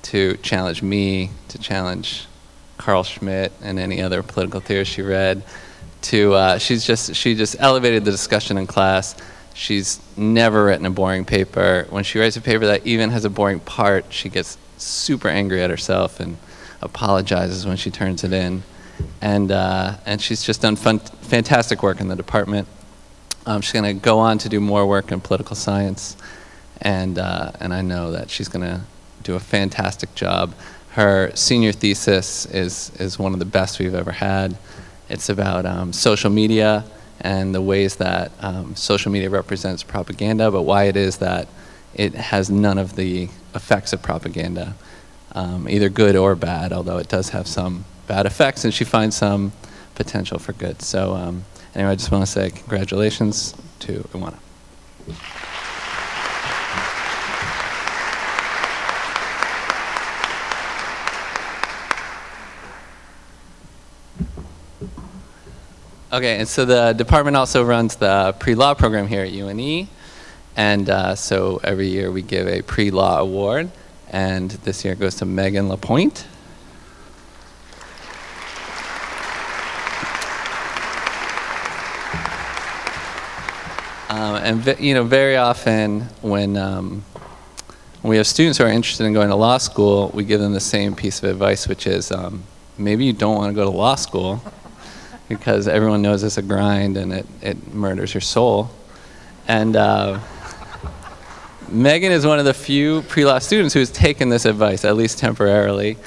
to challenge me, to challenge Carl Schmitt and any other political theorists she read. She just elevated the discussion in class. She's never written a boring paper. When she writes a paper that even has a boring part, she gets super angry at herself and apologizes when she turns it in. And she's just done fantastic work in the department. She's going to go on to do more work in political science, and I know that she's going to do a fantastic job. Her senior thesis is one of the best we've ever had. It's about social media and the ways that social media represents propaganda, but why it is that it has none of the effects of propaganda, either good or bad, although it does have some bad effects, and she finds some potential for good. So anyway, I just want to say congratulations to Iwana. Okay, and so the department also runs the pre-law program here at UNE, and so every year we give a pre-law award, and this year it goes to Megan Lapointe. Very often when we have students who are interested in going to law school, we give them the same piece of advice, which is maybe you don't want to go to law school because everyone knows it's a grind and it murders your soul. And Megan is one of the few pre-law students who has taken this advice, at least temporarily.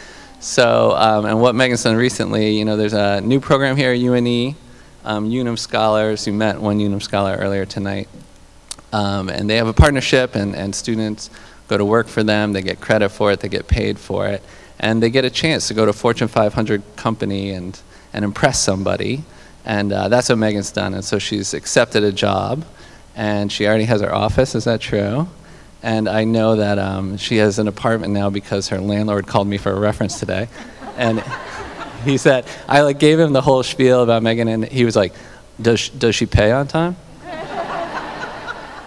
So, and what Megan's done recently, there's a new program here at UNE, Unum Scholars. You met one Unum Scholar earlier tonight. And they have a partnership, and students go to work for them, they get credit for it, they get paid for it, and they get a chance to go to a Fortune 500 company and impress somebody. And that's what Megan's done. And so she's accepted a job, and she already has her office. Is that true? And I know that she has an apartment now because her landlord called me for a reference today. And he said, I gave him the whole spiel about Megan, and he was like, does she pay on time?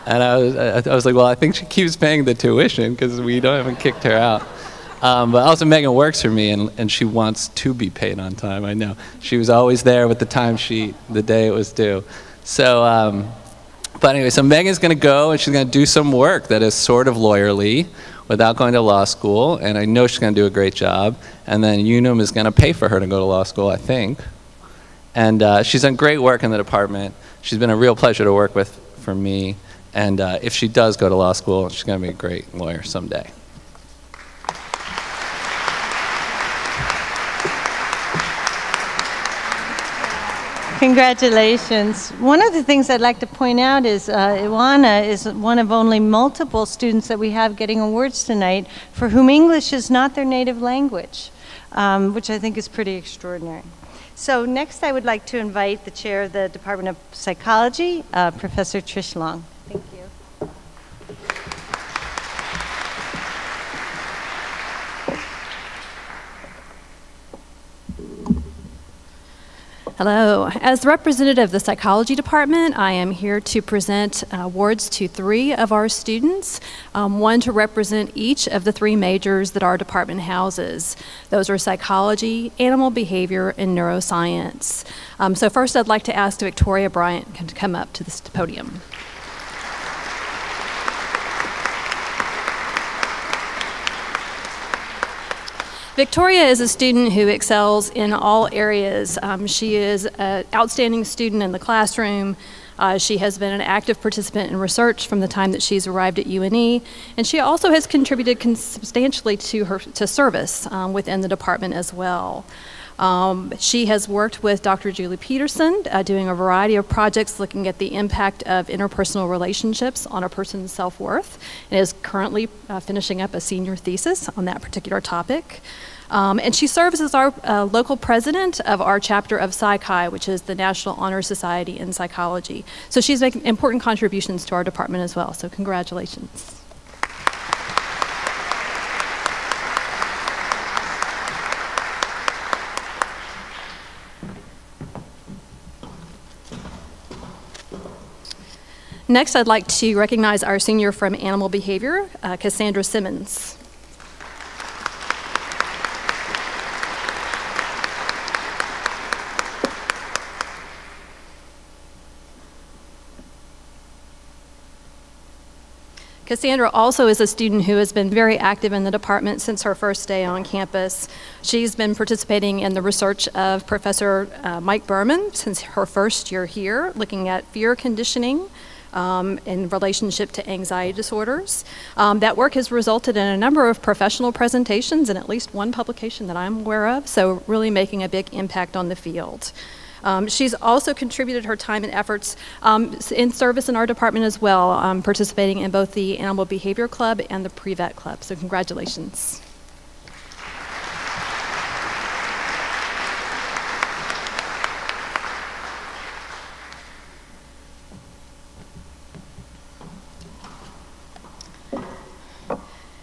And I was like, well, I think she keeps paying the tuition because we haven't kicked her out. But also Megan works for me, and she wants to be paid on time, I know. She was always there with the timesheet the day it was due. So, but anyway, so Megan's going to go, and she's going to do some work that is sort of lawyerly without going to law school, and I know she's going to do a great job. And then Unum is going to pay for her to go to law school, I think. And she's done great work in the department. She's been a real pleasure to work with for me. And if she does go to law school, she's going to be a great lawyer someday. Congratulations. One of the things I'd like to point out is Iwana is one of only multiple students that we have getting awards tonight for whom English is not their native language, which I think is pretty extraordinary. So next I would like to invite the chair of the Department of Psychology, Professor Trish Long. Thank you. Hello. As the representative of the psychology department, I am here to present awards to 3 of our students, one to represent each of the 3 majors that our department houses. Those are psychology, animal behavior, and neuroscience. So first I'd like to ask Victoria Bryant to come up to this podium. Victoria is a student who excels in all areas. She is an outstanding student in the classroom. She has been an active participant in research from the time that she's arrived at UNE, and she also has contributed substantially to service within the department as well. She has worked with Dr. Julie Peterson, doing a variety of projects looking at the impact of interpersonal relationships on a person's self-worth, and is currently finishing up a senior thesis on that particular topic. And she serves as our local president of our chapter of Psychi, which is the National Honor Society in Psychology. So she's making important contributions to our department as well, so congratulations. Next, I'd like to recognize our senior from Animal Behavior, Cassandra Simmons. Cassandra also is a student who has been very active in the department since her first day on campus. She's been participating in the research of Professor Mike Berman since her first year here, looking at fear conditioning in relationship to anxiety disorders. That work has resulted in a number of professional presentations and at least one publication that I'm aware of, so really making a big impact on the field. She's also contributed her time and efforts in service in our department as well, participating in both the Animal Behavior Club and the Pre-Vet Club, so congratulations.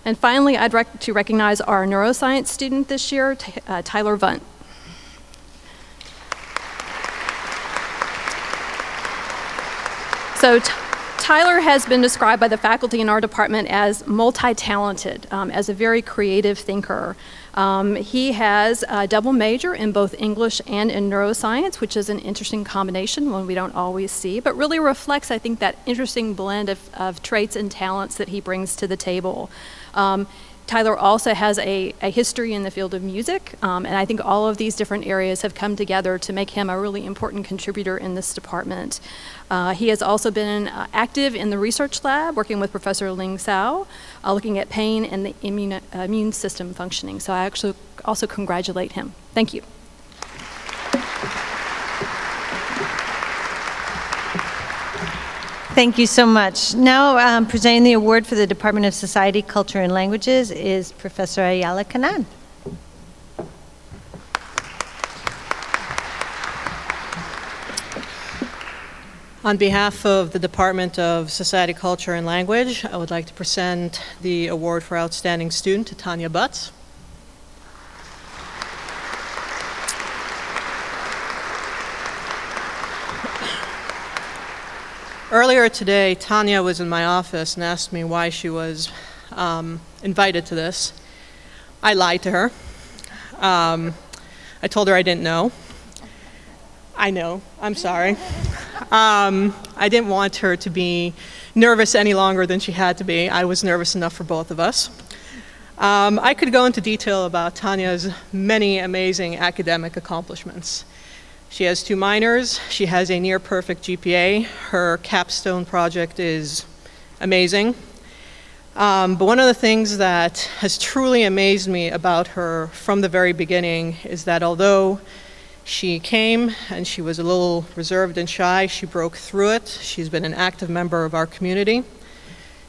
And finally, I'd like to recognize our neuroscience student this year, Tyler Vunt. So Tyler has been described by the faculty in our department as multi-talented, as a very creative thinker. He has a double major in both English and in neuroscience, which is an interesting combination, one we don't always see, but really reflects, I think, that interesting blend of traits and talents that he brings to the table. Tyler also has a history in the field of music, and I think all of these different areas have come together to make him a really important contributor in this department. He has also been active in the research lab, working with Professor Ling Cao, looking at pain and the immune system functioning. So I actually also congratulate him. Thank you. Thank you so much. Now presenting the award for the Department of Society, Culture, and Languages is Professor Ayala Kanan. On behalf of the Department of Society, Culture, and Language, I would like to present the award for Outstanding Student to Tanya Butts. Earlier today, Tanya was in my office and asked me why she was invited to this. I lied to her. I told her I didn't know. I know, I'm sorry. I didn't want her to be nervous any longer than she had to be. I was nervous enough for both of us. I could go into detail about Tanya's many amazing academic accomplishments. She has 2 minors. She has a near perfect GPA. Her capstone project is amazing. But one of the things that has truly amazed me about her from the very beginning is that although she came and she was a little reserved and shy, she broke through it. She's been an active member of our community.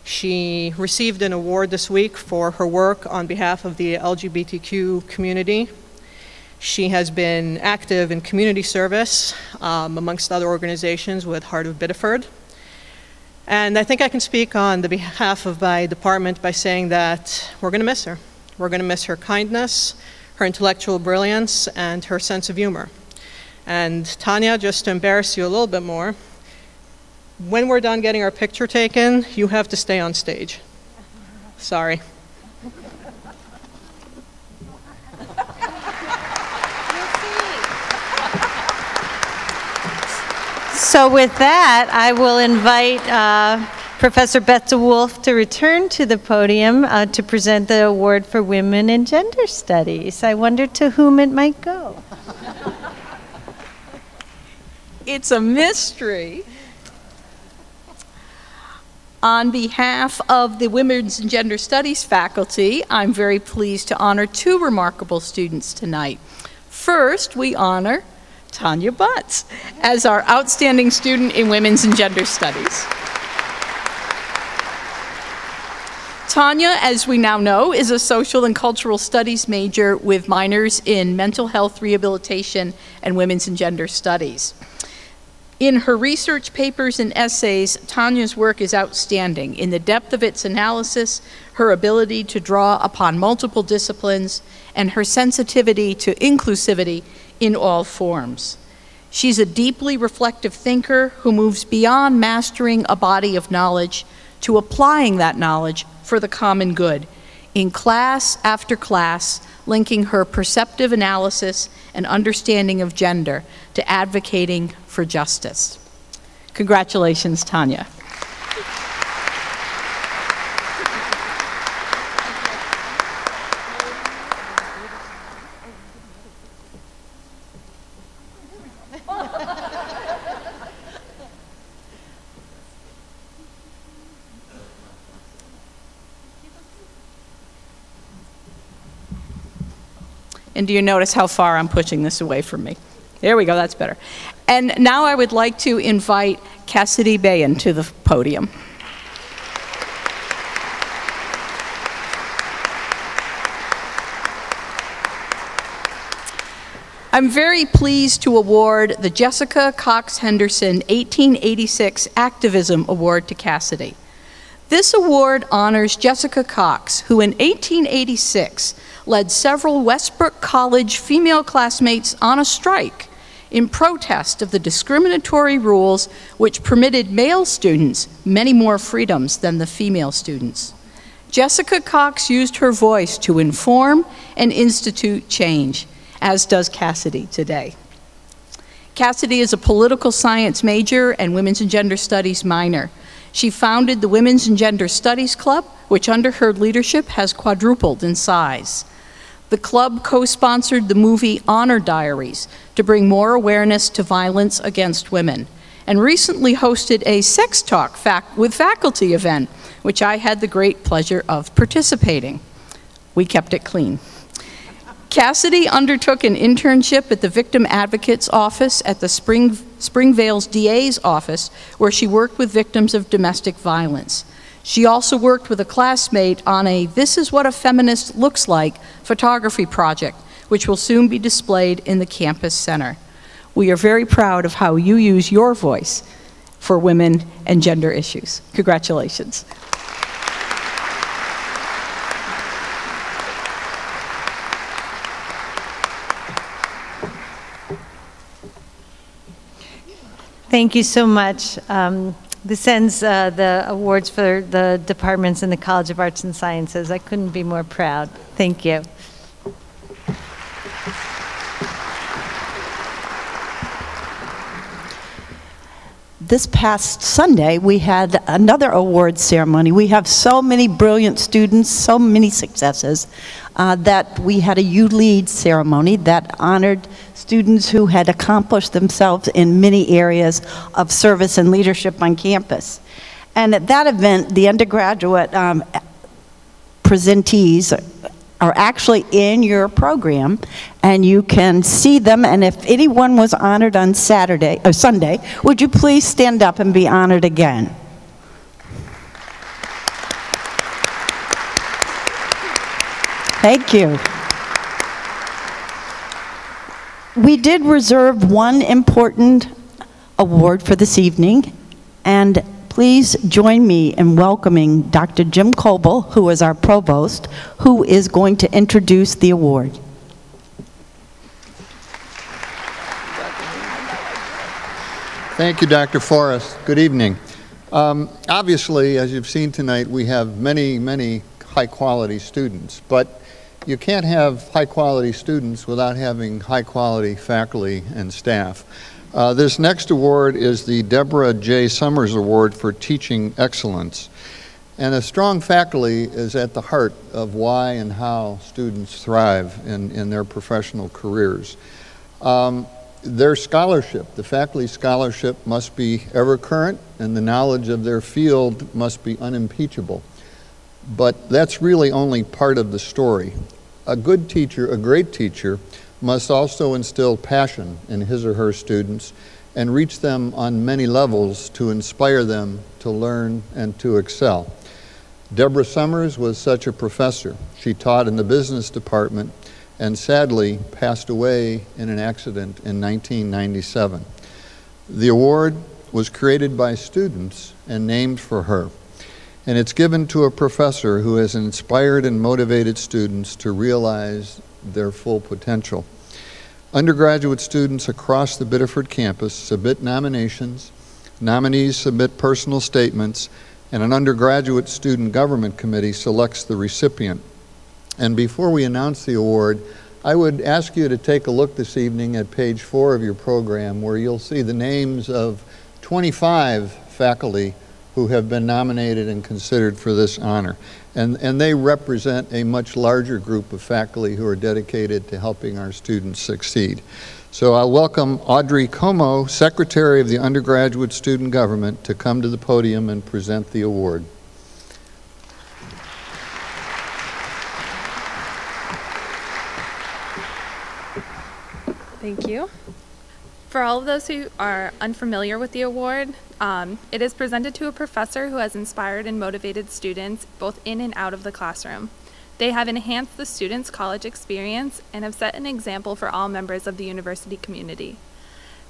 She received an award this week for her work on behalf of the LGBTQ community. She has been active in community service, amongst other organizations, with Heart of Biddeford. And I think I can speak on the behalf of my department by saying that we're going to miss her. We're going to miss her kindness, her intellectual brilliance, and her sense of humor. And Tanya, just to embarrass you a little bit more, when we're done getting our picture taken, you have to stay on stage. Sorry. So with that, I will invite Professor Beth DeWolf to return to the podium to present the award for Women in Gender Studies. I wonder to whom it might go. It's a mystery. On behalf of the Women's and Gender Studies faculty, I'm very pleased to honor 2 remarkable students tonight. First, we honor Tanya Butts as our Outstanding Student in Women's and Gender Studies. Tanya, as we now know, is a social and cultural studies major with minors in mental health rehabilitation and women's and gender studies. In her research papers and essays, Tanya's work is outstanding in the depth of its analysis, her ability to draw upon multiple disciplines, and her sensitivity to inclusivity in all forms. She's a deeply reflective thinker who moves beyond mastering a body of knowledge to applying that knowledge for the common good, in class after class, linking her perceptive analysis and understanding of gender to advocating for justice. Congratulations, Tanya. And do you notice how far I'm pushing this away from me? There we go, that's better. And now I would like to invite Cassidy Bayan to the podium. I'm very pleased to award the Jessica Cox Henderson 1886 Activism Award to Cassidy. This award honors Jessica Cox, who in 1886 led several Westbrook College female classmates on a strike in protest of the discriminatory rules which permitted male students many more freedoms than the female students. Jessica Cox used her voice to inform and institute change, as does Cassidy today. Cassidy is a political science major and women's and gender studies minor. She founded the Women's and Gender Studies Club, which under her leadership has quadrupled in size. The club co-sponsored the movie Honor Diaries to bring more awareness to violence against women, and recently hosted a sex talk with faculty event, which I had the great pleasure of participating. We kept it clean. Cassidy undertook an internship at the Victim Advocate's Office at the Springvale's DA's office, where she worked with victims of domestic violence. She also worked with a classmate on a "This is what a feminist looks like" photography project, which will soon be displayed in the campus center. We are very proud of how you use your voice for women and gender issues. Congratulations. Thank you so much. This ends the awards for the departments in the College of Arts and Sciences. I couldn't be more proud. Thank you. This past Sunday, we had another awards ceremony. We have so many brilliant students, so many successes, that we had a U-Lead ceremony that honored students who had accomplished themselves in many areas of service and leadership on campus. And at that event, the undergraduate presentees are actually in your program, and you can see them. And if anyone was honored on Saturday or Sunday, would you please stand up and be honored again? Thank you. We did reserve one important award for this evening, and please join me in welcoming Dr. Jim Coble, who is our provost, who is going to introduce the award. Thank you, Dr. Forrest. Good evening. Obviously, as you've seen tonight, we have many, many high-quality students, but you can't have high-quality students without having high-quality faculty and staff. This next award is the Deborah J. Summers Award for Teaching Excellence. And a strong faculty is at the heart of why and how students thrive in their professional careers. Their scholarship, the faculty scholarship, must be ever current, and the knowledge of their field must be unimpeachable. But that's really only part of the story. A good teacher, a great teacher, must also instill passion in his or her students and reach them on many levels to inspire them to learn and to excel. Deborah Summers was such a professor. She taught in the business department and sadly passed away in an accident in 1997. The award was created by students and named for her, and it's given to a professor who has inspired and motivated students to realize their full potential. Undergraduate students across the Biddeford campus submit nominations, nominees submit personal statements, and an undergraduate student government committee selects the recipient. And before we announce the award, I would ask you to take a look this evening at page 4 of your program, where you'll see the names of 25 faculty who have been nominated and considered for this honor. And they represent a much larger group of faculty who are dedicated to helping our students succeed. So I'll welcome Audrey Como, Secretary of the Undergraduate Student Government, to come to the podium and present the award. Thank you. For all of those who are unfamiliar with the award, it is presented to a professor who has inspired and motivated students both in and out of the classroom. They have enhanced the students' college experience and have set an example for all members of the university community.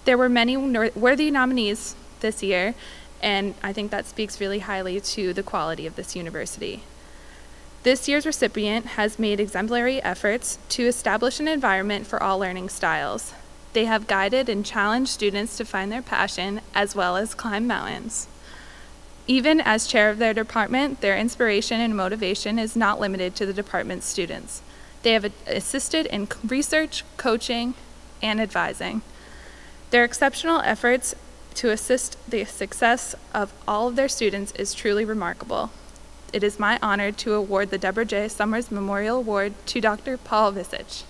There were many worthy nominees this year, and I think that speaks really highly to the quality of this university. This year's recipient has made exemplary efforts to establish an environment for all learning styles. They have guided and challenged students to find their passion as well as climb mountains. Even as chair of their department, their inspiration and motivation is not limited to the department's students. They have assisted in research, coaching, and advising. Their exceptional efforts to assist the success of all of their students is truly remarkable. It is my honor to award the Deborah J. Summers Memorial Award to Dr. Paul Visich.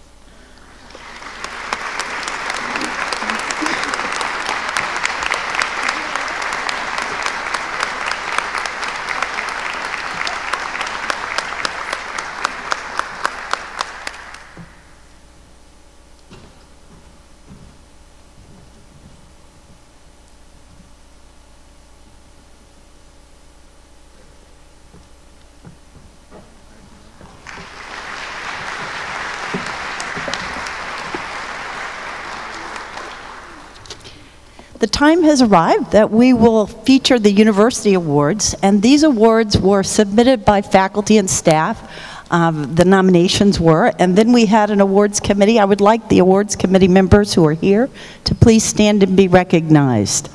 The time has arrived that we will feature the University Awards, and these awards were submitted by faculty and staff. The nominations were, and then we had an awards committee. I would like the awards committee members who are here to please stand and be recognized.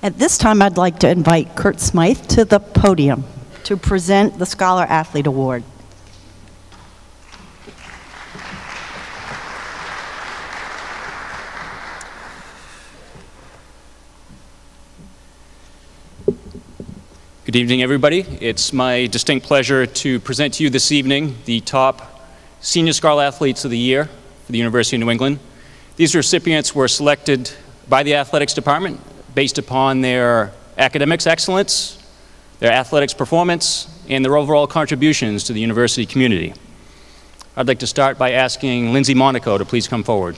At this time, I'd like to invite Kurt Smythe to the podium to present the Scholar Athlete Award. Good evening, everybody. It's my distinct pleasure to present to you this evening the top Senior Scholar Athletes of the Year for the University of New England. These recipients were selected by the athletics department based upon their academics excellence, their athletics performance, and their overall contributions to the university community. I'd like to start by asking Lindsay Monaco to please come forward.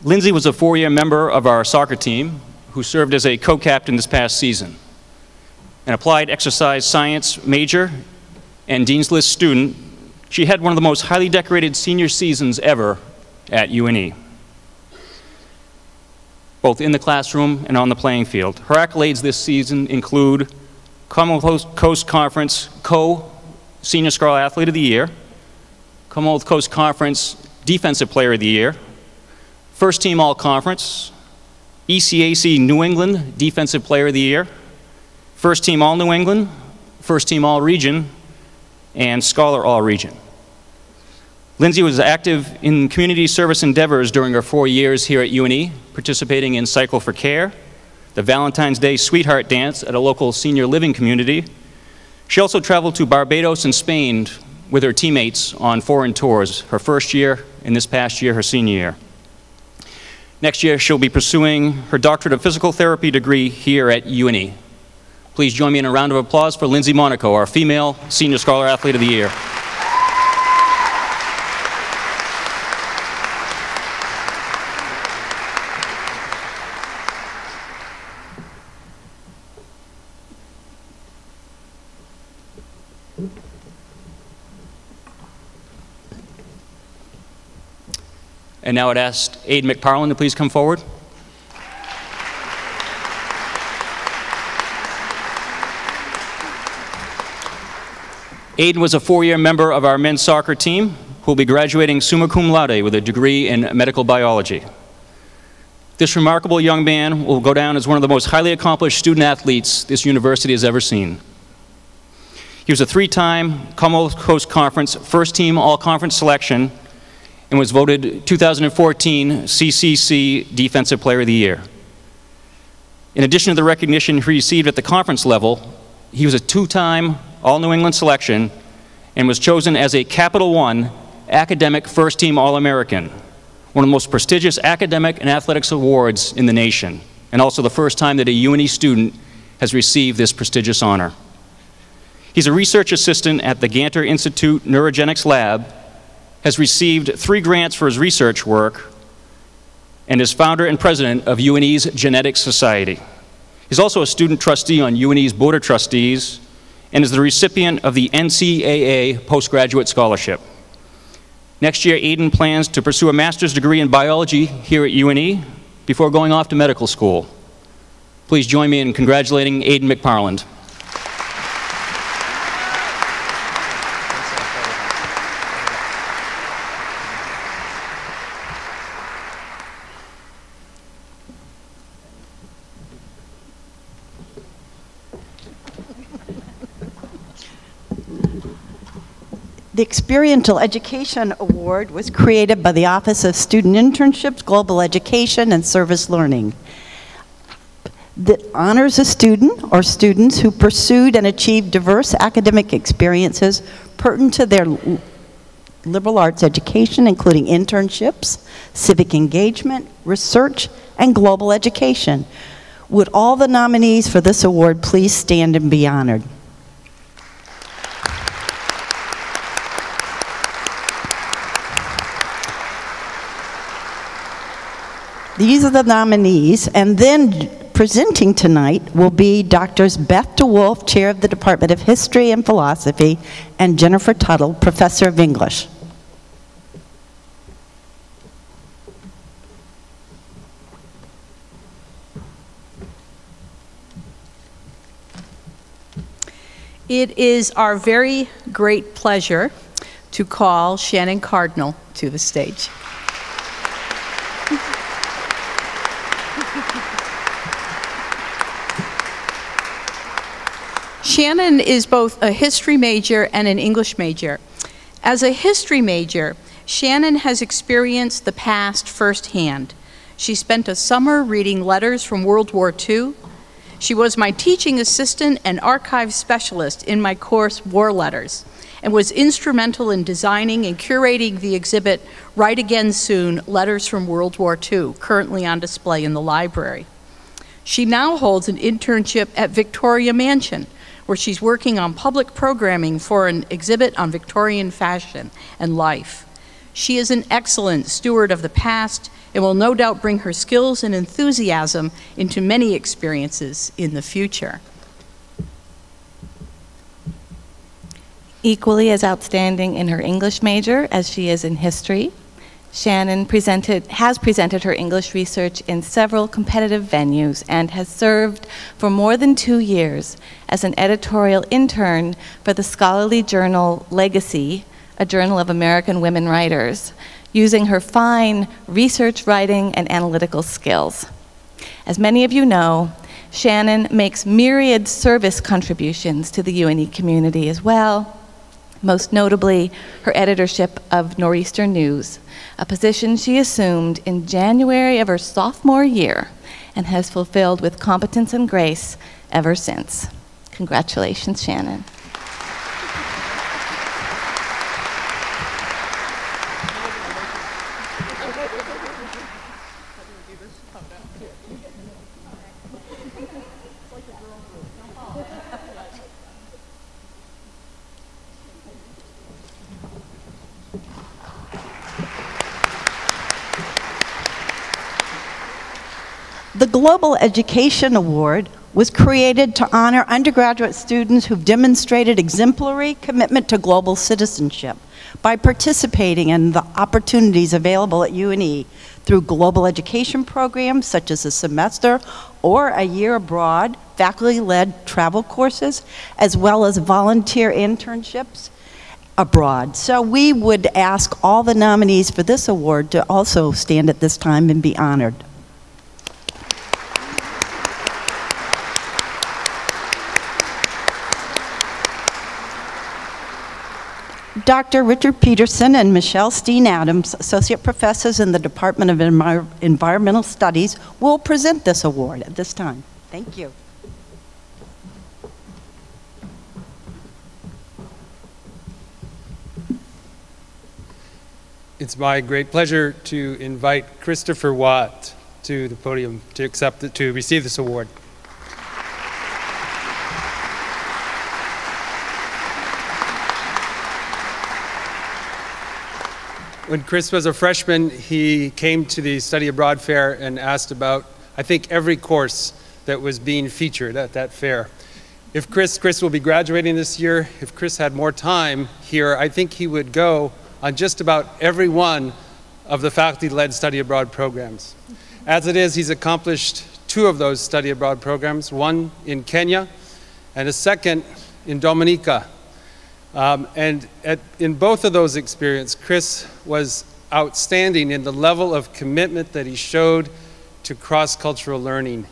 Lindsay was a four-year member of our soccer team who served as a co-captain this past season. An applied exercise science major and Dean's List student, she had one of the most highly decorated senior seasons ever at UNE, both in the classroom and on the playing field. Her accolades this season include Commonwealth Coast Conference Co-Senior Scholar Athlete of the Year, Commonwealth Coast Conference Defensive Player of the Year, First Team All-Conference, ECAC New England Defensive Player of the Year, First Team All-New England, First Team All-Region, and Scholar All-Region. Lindsay was active in community service endeavors during her 4 years here at UNE, participating in Cycle for Care, the Valentine's Day Sweetheart Dance at a local senior living community. She also traveled to Barbados and Spain with her teammates on foreign tours, her first year and this past year, her senior year. Next year, she'll be pursuing her Doctorate of Physical Therapy degree here at UNE. Please join me in a round of applause for Lindsay Monaco, our female Senior Scholar Athlete of the Year. And now I'd ask Aiden McParland to please come forward. Aiden was a four-year member of our men's soccer team who will be graduating summa cum laude with a degree in medical biology. This remarkable young man will go down as one of the most highly accomplished student athletes this university has ever seen. He was a three-time Commonwealth Coast Conference First Team All-Conference selection and was voted 2014 CCC Defensive Player of the Year. In addition to the recognition he received at the conference level, he was a two-time All-New England selection and was chosen as a Capital One Academic First Team All-American, one of the most prestigious academic and athletics awards in the nation, and also the first time that a UNE student has received this prestigious honor. He's a research assistant at the Ganter Institute Neurogenics Lab, has received 3 grants for his research work, and is founder and president of UNE's Genetics Society. He's also a student trustee on UNE's Board of Trustees and is the recipient of the NCAA Postgraduate Scholarship. Next year, Aiden plans to pursue a master's degree in biology here at UNE before going off to medical school. Please join me in congratulating Aiden McParland. The Experiential Education Award was created by the Office of Student Internships, Global Education, and Service Learning. That honors a student or students who pursued and achieved diverse academic experiences pertinent to their liberal arts education, including internships, civic engagement, research, and global education. Would all the nominees for this award please stand and be honored? These are the nominees, and then presenting tonight will be Drs. Beth DeWolf, Chair of the Department of History and Philosophy, and Jennifer Tuttle, Professor of English. It is our very great pleasure to call Shannon Cardinal to the stage. Shannon is both a history major and an English major. As a history major, Shannon has experienced the past firsthand. She spent a summer reading letters from World War II. She was my teaching assistant and archive specialist in my course War Letters, and was instrumental in designing and curating the exhibit Write Again Soon, Letters from World War II, currently on display in the library. She now holds an internship at Victoria Mansion, where she's working on public programming for an exhibit on Victorian fashion and life. She is an excellent steward of the past and will no doubt bring her skills and enthusiasm into many experiences in the future. Equally as outstanding in her English major as she is in history, Shannon has presented her English research in several competitive venues and has served for more than 2 years as an editorial intern for the scholarly journal Legacy, a journal of American women writers, using her fine research writing and analytical skills. As many of you know, Shannon makes myriad service contributions to the UNE community as well, most notably her editorship of Nor'easter News, a position she assumed in January of her sophomore year and has fulfilled with competence and grace ever since. Congratulations, Shannon. The Global Education Award was created to honor undergraduate students who've demonstrated exemplary commitment to global citizenship by participating in the opportunities available at UNE through global education programs such as a semester or a year abroad, faculty-led travel courses, as well as volunteer internships abroad. So we would ask all the nominees for this award to also stand at this time and be honored. Dr. Richard Peterson and Michelle Steen Adams, Associate Professors in the Department of Environmental Studies, will present this award at this time. Thank you. It's my great pleasure to invite Christopher Watt to the podium to receive this award. When Chris was a freshman, he came to the Study Abroad Fair and asked about, I think, every course that was being featured at that fair. Chris will be graduating this year. If Chris had more time here, I think he would go on just about every one of the faculty-led study abroad programs. As it is, he's accomplished 2 of those study abroad programs, one in Kenya and a second in Dominica. In both of those experiences, Chris was outstanding in the level of commitment that he showed to cross-cultural learning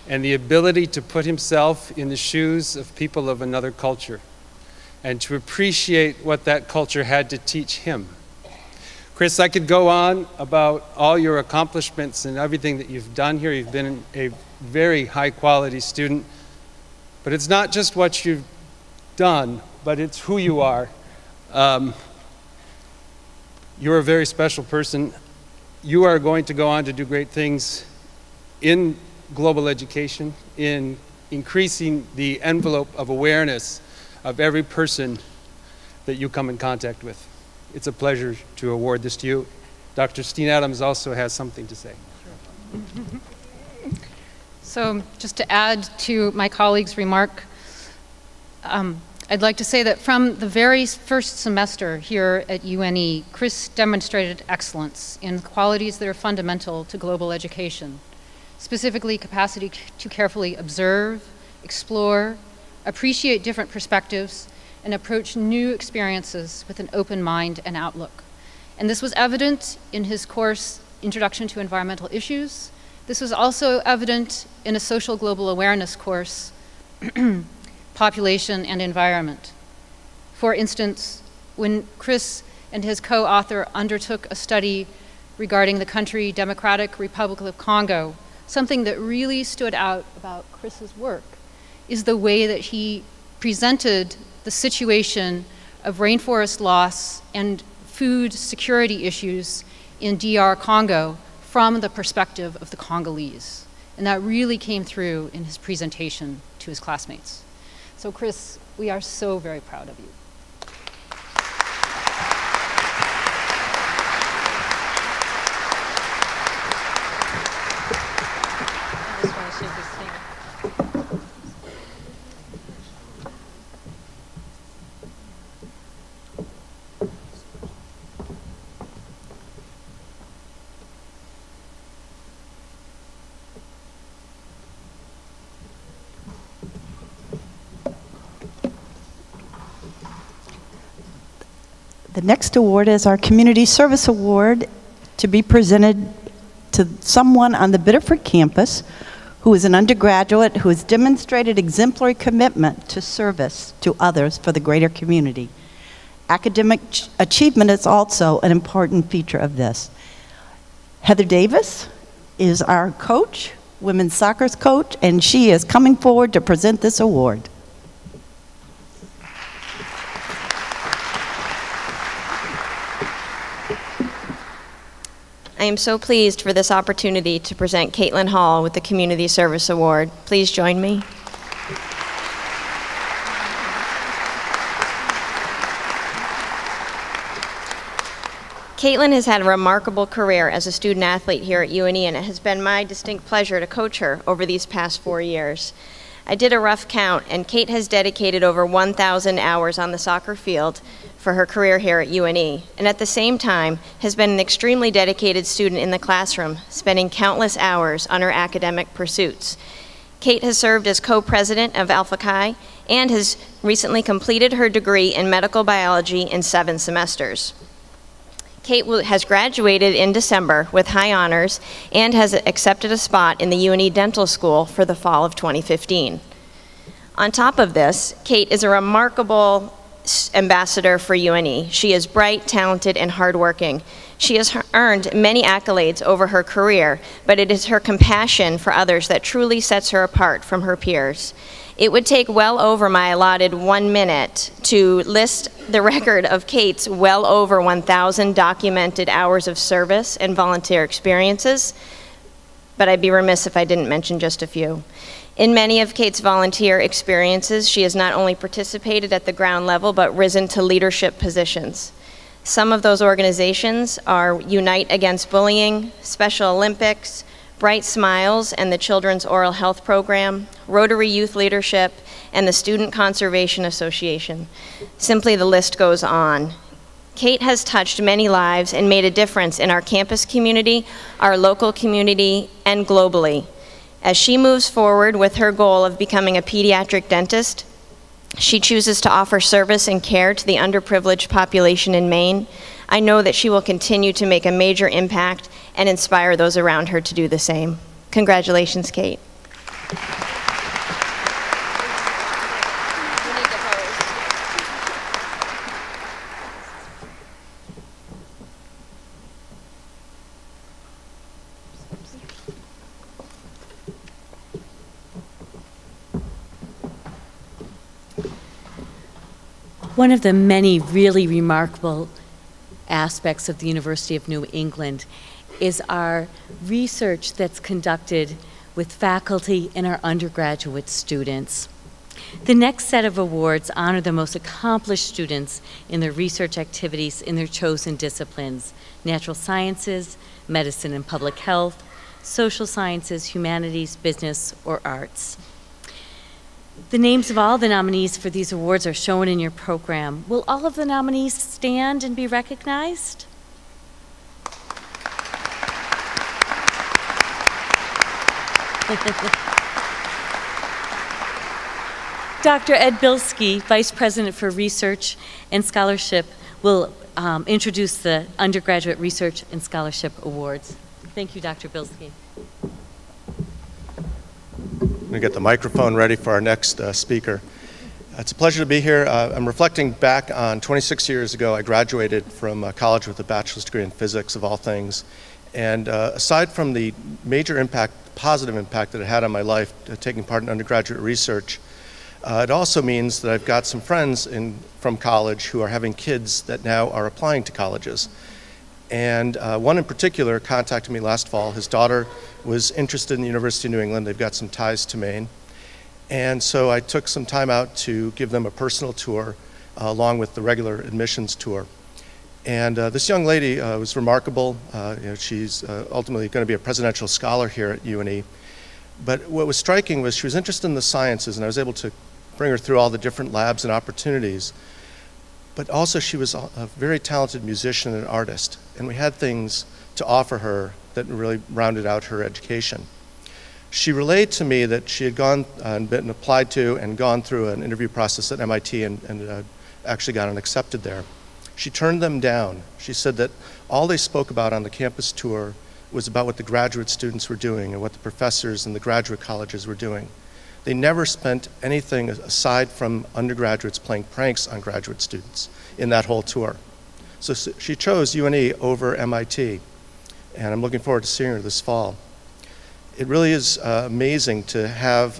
and the ability to put himself in the shoes of people of another culture and to appreciate what that culture had to teach him. Chris, I could go on about all your accomplishments and everything that you've done here. You've been a very high-quality student, but it's not just what you've done, but it's who you are. You're a very special person. You are going to go on to do great things in global education, in increasing the envelope of awareness of every person that you come in contact with. It's a pleasure to award this to you. Dr. Steen Adams also has something to say. So just to add to my colleague's remark, I'd like to say that from the very first semester here at UNE, Chris demonstrated excellence in qualities that are fundamental to global education, specifically capacity to carefully observe, explore, appreciate different perspectives, and approach new experiences with an open mind and outlook. And this was evident in his course, Introduction to Environmental Issues. This was also evident in a social global awareness course, Population and Environment. For instance, when Chris and his co-author undertook a study regarding the country Democratic Republic of Congo, something that really stood out about Chris's work is the way that he presented the situation of rainforest loss and food security issues in DR Congo from the perspective of the Congolese. And that really came through in his presentation to his classmates. So Chris, we are so very proud of you. I just want to shake his hand. The next award is our Community Service Award, to be presented to someone on the Biddeford campus who is an undergraduate who has demonstrated exemplary commitment to service to others for the greater community. Academic achievement is also an important feature of this. Heather Davis is our coach, women's soccer's coach, and she is coming forward to present this award. I am so pleased for this opportunity to present Caitlin Hall with the Community Service Award. Please join me. Caitlin has had a remarkable career as a student athlete here at UNE, and it has been my distinct pleasure to coach her over these past 4 years. I did a rough count, and Kate has dedicated over 1,000 hours on the soccer field for her career here at UNE, and at the same time has been an extremely dedicated student in the classroom, spending countless hours on her academic pursuits. Kate has served as co-president of Alpha Chi and has recently completed her degree in medical biology in 7 semesters. Kate has graduated in December with high honors and has accepted a spot in the UNE Dental School for the fall of 2015. On top of this, Kate is a remarkable ambassador for UNE. She is bright, talented, and hardworking. She has earned many accolades over her career, but it is her compassion for others that truly sets her apart from her peers. It would take well over my allotted 1 minute to list the record of Kate's well over 1,000 documented hours of service and volunteer experiences, but I'd be remiss if I didn't mention just a few. In many of Kate's volunteer experiences, she has not only participated at the ground level, but risen to leadership positions. Some of those organizations are Unite Against Bullying, Special Olympics, Bright Smiles and the Children's Oral Health Program, Rotary Youth Leadership, and the Student Conservation Association. Simply the list goes on. Kate has touched many lives and made a difference in our campus community, our local community, and globally. As she moves forward with her goal of becoming a pediatric dentist, she chooses to offer service and care to the underprivileged population in Maine. I know that she will continue to make a major impact and inspire those around her to do the same. Congratulations, Kate. One of the many really remarkable aspects of the University of New England is our research that's conducted with faculty and our undergraduate students. The next set of awards honor the most accomplished students in their research activities in their chosen disciplines: natural sciences, medicine and public health, social sciences, humanities, business, or arts. The names of all the nominees for these awards are shown in your program. Will all of the nominees stand and be recognized? Dr. Ed Bilski, Vice President for Research and Scholarship, will introduce the Undergraduate Research and Scholarship Awards. Thank you, Dr. Bilski. I'm going to get the microphone ready for our next speaker. It's a pleasure to be here. I'm reflecting back on 26 years ago. I graduated from college with a bachelor's degree in physics, of all things. And aside from the major impact, positive impact that it had on my life, taking part in undergraduate research, it also means that I've got some friends from college who are having kids that now are applying to colleges. And one in particular contacted me last fall. His daughter was interested in the University of New England. They've got some ties to Maine. And so I took some time out to give them a personal tour along with the regular admissions tour. And this young lady was remarkable. She's ultimately going to be a presidential scholar here at UNE. But what was striking was she was interested in the sciences, and I was able to bring her through all the different labs and opportunities. But also she was a very talented musician and artist, and we had things to offer her that really rounded out her education. She relayed to me that she had gone and been applied to and gone through an interview process at MIT and actually gotten accepted there. She turned them down. She said that all they spoke about on the campus tour was about what the graduate students were doing and what the professors and the graduate colleges were doing. They never spent anything aside from undergraduates playing pranks on graduate students in that whole tour. So she chose UNE over MIT, and I'm looking forward to seeing her this fall. It really is amazing to have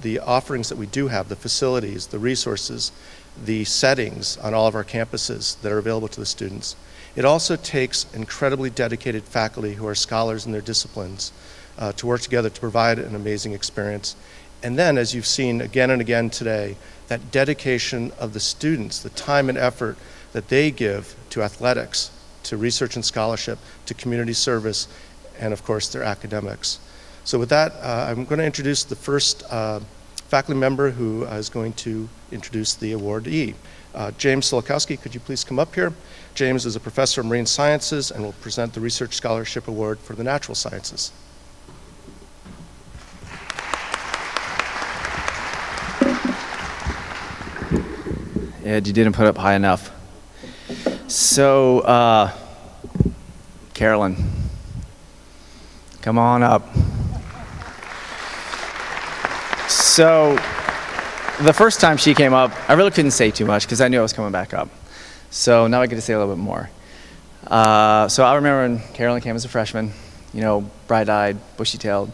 the offerings that we do have, the facilities, the resources, the settings on all of our campuses that are available to the students. It also takes incredibly dedicated faculty who are scholars in their disciplines to work together to provide an amazing experience. And then, as you've seen again and again today, that dedication of the students, the time and effort that they give to athletics, to research and scholarship, to community service, and of course their academics. So with that, I'm going to introduce the first faculty member who is going to introduce the awardee. James Silikowski, could you please come up here? James is a professor of marine sciences and will present the Research Scholarship Award for the Natural Sciences. Ed, you didn't put up high enough. So, Carolyn, come on up. So, the first time she came up, I really couldn't say too much because I knew I was coming back up. So now I get to say a little bit more. So I remember when Carolyn came as a freshman, you know, bright-eyed, bushy-tailed.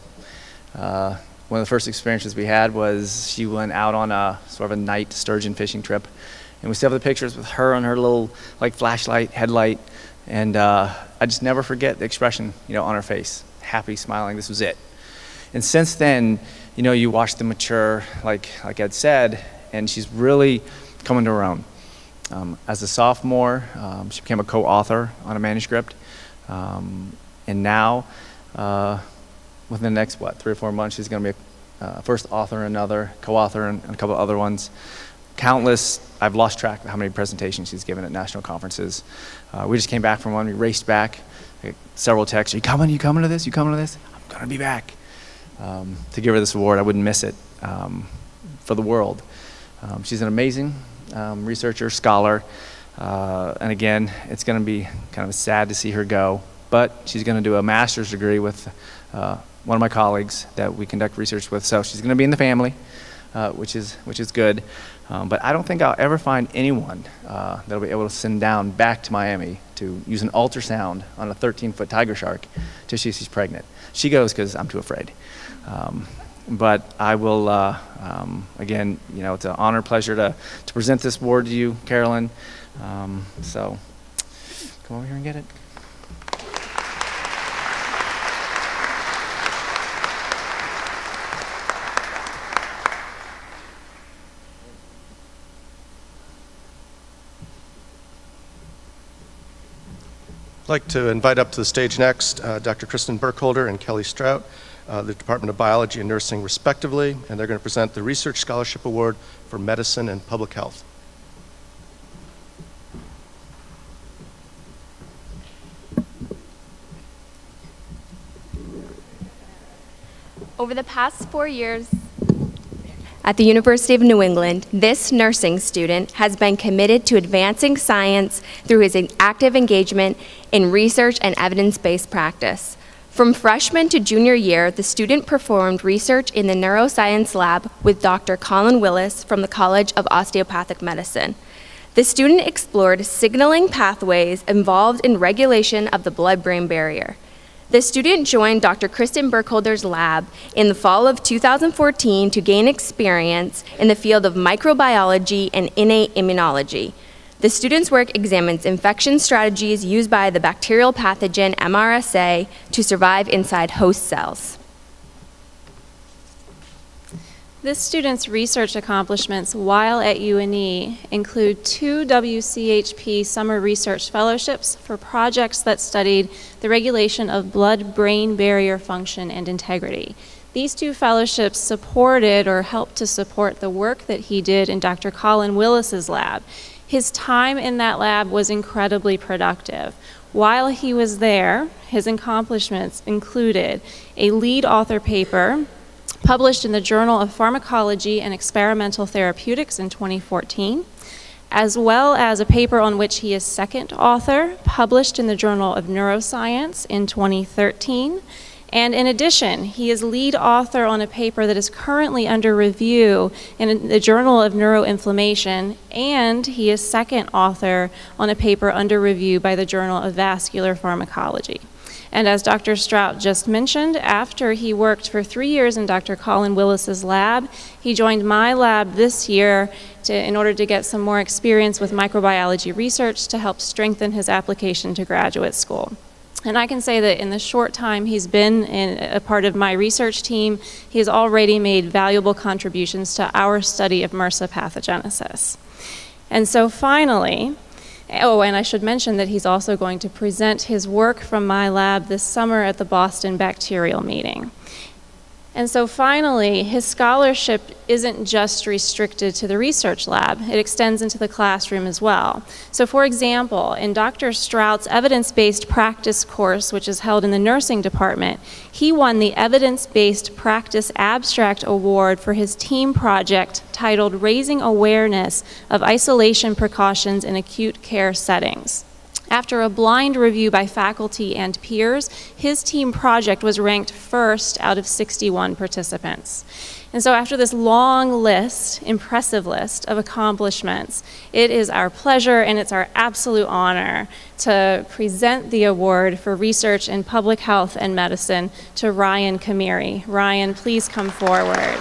One of the first experiences we had was she went out on a sort of a night sturgeon fishing trip. And we still have the pictures with her on her little like flashlight, headlight. And I just never forget the expression, you know, on her face. Happy, smiling, this was it. And since then, you know, you watch them mature, like Ed said, and she's really coming to her own. As a sophomore, she became a co-author on a manuscript. And now, within the next, 3 or 4 months, she's going to be a first author in another, co-author in a couple of other ones. I've lost track of how many presentations she's given at national conferences. We just came back from one, we raced back, several texts, you coming to this, you coming to this? I'm gonna be back. To give her this award, I wouldn't miss it for the world. She's an amazing researcher, scholar, and again, it's gonna be kind of sad to see her go, but she's gonna do a master's degree with one of my colleagues that we conduct research with, so she's gonna be in the family, which is good. But I don't think I'll ever find anyone that'll be able to send down back to Miami to use an ultrasound on a 13-foot tiger shark to see if she's pregnant. She goes because I'm too afraid. But I will, again, you know, it's an honor, pleasure to present this award to you, Carolyn. So come over here and get it. I'd like to invite up to the stage next Dr. Kristen Burkholder and Kelly Strout, the Department of Biology and Nursing respectively, and they're going to present the Research Scholarship Award for Medicine and Public Health. Over the past 4 years at the University of New England, this nursing student has been committed to advancing science through his active engagement in research and evidence-based practice. From freshman to junior year, the student performed research in the neuroscience lab with Dr. Colin Willis from the College of Osteopathic Medicine. The student explored signaling pathways involved in regulation of the blood-brain barrier. The student joined Dr. Kristen Burkholder's lab in the fall of 2014 to gain experience in the field of microbiology and innate immunology. The student's work examines infection strategies used by the bacterial pathogen MRSA to survive inside host cells. This student's research accomplishments while at UNE include 2 WCHP summer research fellowships for projects that studied the regulation of blood-brain barrier function and integrity. These 2 fellowships supported or helped to support the work that he did in Dr. Colin Willis's lab. His time in that lab was incredibly productive. While he was there, his accomplishments included a lead author paper published in the Journal of Pharmacology and Experimental Therapeutics in 2014, as well as a paper on which he is second author, published in the Journal of Neuroscience in 2013. And in addition, he is lead author on a paper that is currently under review in the Journal of Neuroinflammation, and he is second author on a paper under review by the Journal of Vascular Pharmacology. And as Dr. Strout just mentioned, after he worked for 3 years in Dr. Colin Willis's lab, he joined my lab this year in order to get some more experience with microbiology research to help strengthen his application to graduate school. And I can say that in the short time he's been a part of my research team, he has already made valuable contributions to our study of MRSA pathogenesis. And so finally, oh, and I should mention that he's also going to present his work from my lab this summer at the Boston Bacterial Meeting. And so finally, his scholarship isn't just restricted to the research lab. It extends into the classroom as well. So for example, in Dr. Strout's evidence-based practice course, which is held in the nursing department, he won the Evidence-Based Practice Abstract Award for his team project titled Raising Awareness of Isolation Precautions in Acute Care Settings. After a blind review by faculty and peers, his team project was ranked first out of 61 participants. And so after this long list, impressive list of accomplishments, it is our pleasure and it's our absolute honor to present the award for research in public health and medicine to Ryan Kamiri. Ryan, please come forward.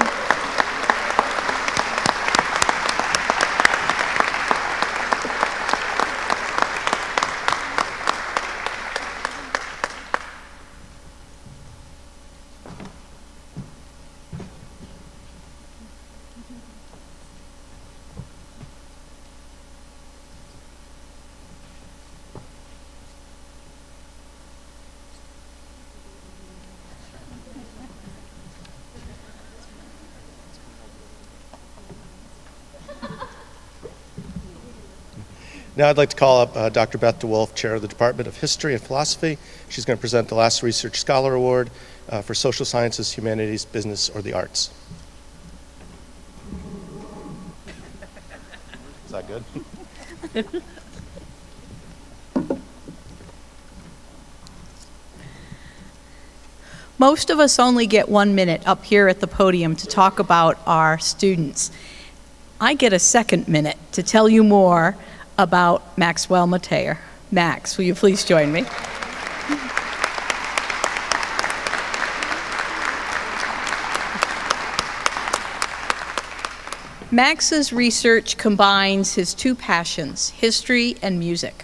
Now I'd like to call up Dr. Beth DeWolf, Chair of the Department of History and Philosophy. She's going to present the last Research Scholar Award for Social Sciences, Humanities, Business, or the Arts. Is that good? Most of us only get 1 minute up here at the podium to talk about our students. I get a second minute to tell you more about Maxwell Mateer. Max, will you please join me? Max's research combines his two passions, history and music.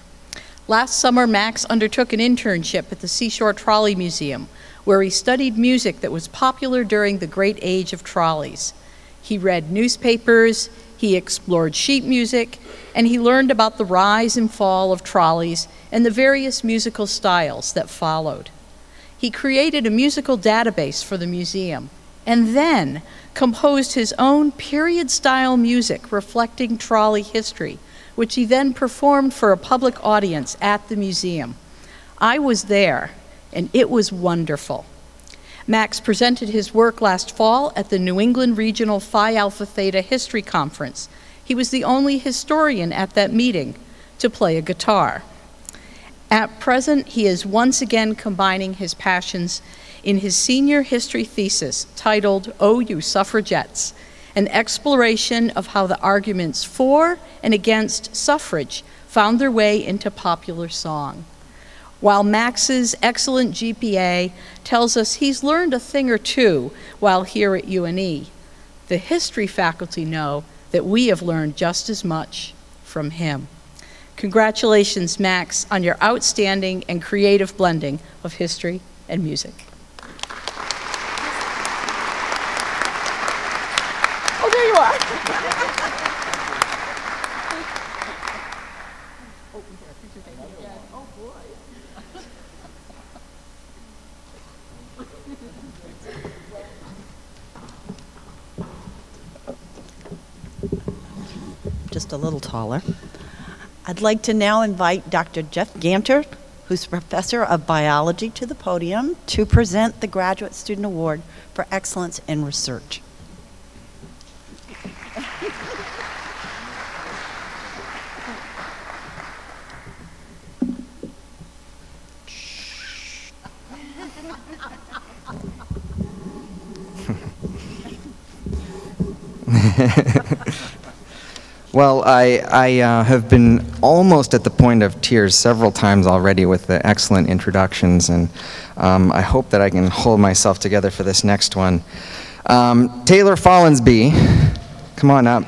Last summer, Max undertook an internship at the Seashore Trolley Museum, where he studied music that was popular during the great age of trolleys. He read newspapers, he explored sheet music, and he learned about the rise and fall of trolleys and the various musical styles that followed. He created a musical database for the museum, and then composed his own period-style music reflecting trolley history, which he then performed for a public audience at the museum. I was there, and it was wonderful. Max presented his work last fall at the New England Regional Phi Alpha Theta History Conference. He was the only historian at that meeting to play a guitar. At present, he is once again combining his passions in his senior history thesis titled, "Oh, You Suffragettes," an exploration of how the arguments for and against suffrage found their way into popular song. While Max's excellent GPA tells us he's learned a thing or two while here at UNE, the history faculty know that we have learned just as much from him. Congratulations, Max, on your outstanding and creative blending of history and music. Oh, there you are. Just a little taller. I'd like to now invite Dr. Jeff Ganter, who's professor of biology, to the podium to present the Graduate Student Award for Excellence in Research. Well, I have been almost at the point of tears several times already with the excellent introductions, and I hope that I can hold myself together for this next one. Taylor Follansbee, come on up.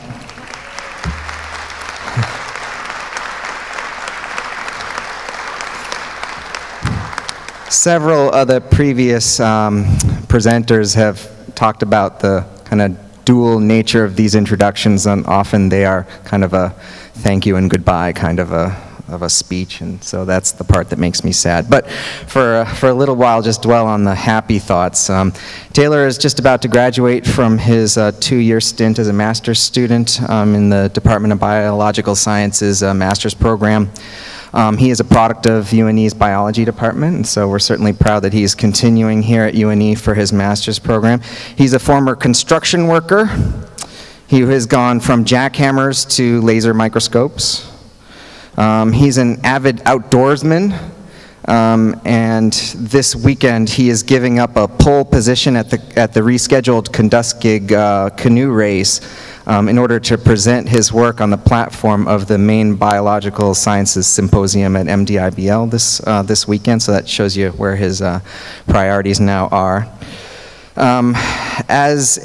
Several of the previous presenters have talked about the kind of dual nature of these introductions, and often they are kind of a thank you and goodbye kind of a speech, and so that's the part that makes me sad. But for a little while, just dwell on the happy thoughts. Taylor is just about to graduate from his 2-year stint as a master's student in the Department of Biological Sciences master's program. He is a product of UNE's biology department, and so we're certainly proud that he's continuing here at UNE for his master's program. He's a former construction worker. He has gone from jackhammers to laser microscopes. He's an avid outdoorsman, and this weekend he is giving up a pole position at the rescheduled Kunduskig canoe race in order to present his work on the platform of the main Biological Sciences Symposium at MDIBL this weekend, so that shows you where his priorities now are. As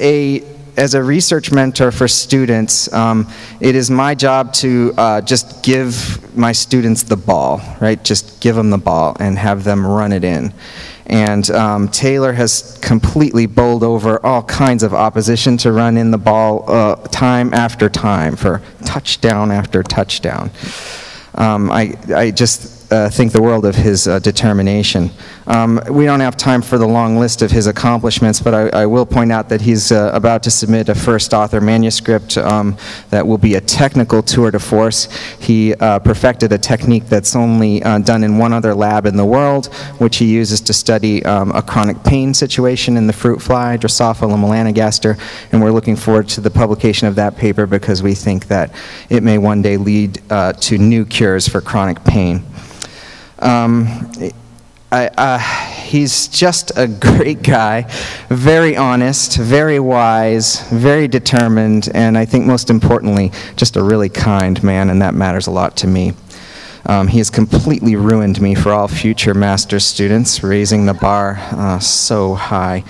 a research mentor for students, it is my job to just give my students the ball, right? Just give them the ball and have them run it in. And Taylor has completely bowled over all kinds of opposition to run in the ball time after time for touchdown after touchdown. I just think the world of his determination. We don't have time for the long list of his accomplishments, but I will point out that he's about to submit a first author manuscript that will be a technical tour de force. He perfected a technique that's only done in one other lab in the world, which he uses to study a chronic pain situation in the fruit fly, Drosophila melanogaster, and we're looking forward to the publication of that paper because we think that it may one day lead to new cures for chronic pain. He's just a great guy, very honest, very wise, very determined, and I think most importantly, just a really kind man, and that matters a lot to me. He has completely ruined me for all future master's students, raising the bar so high.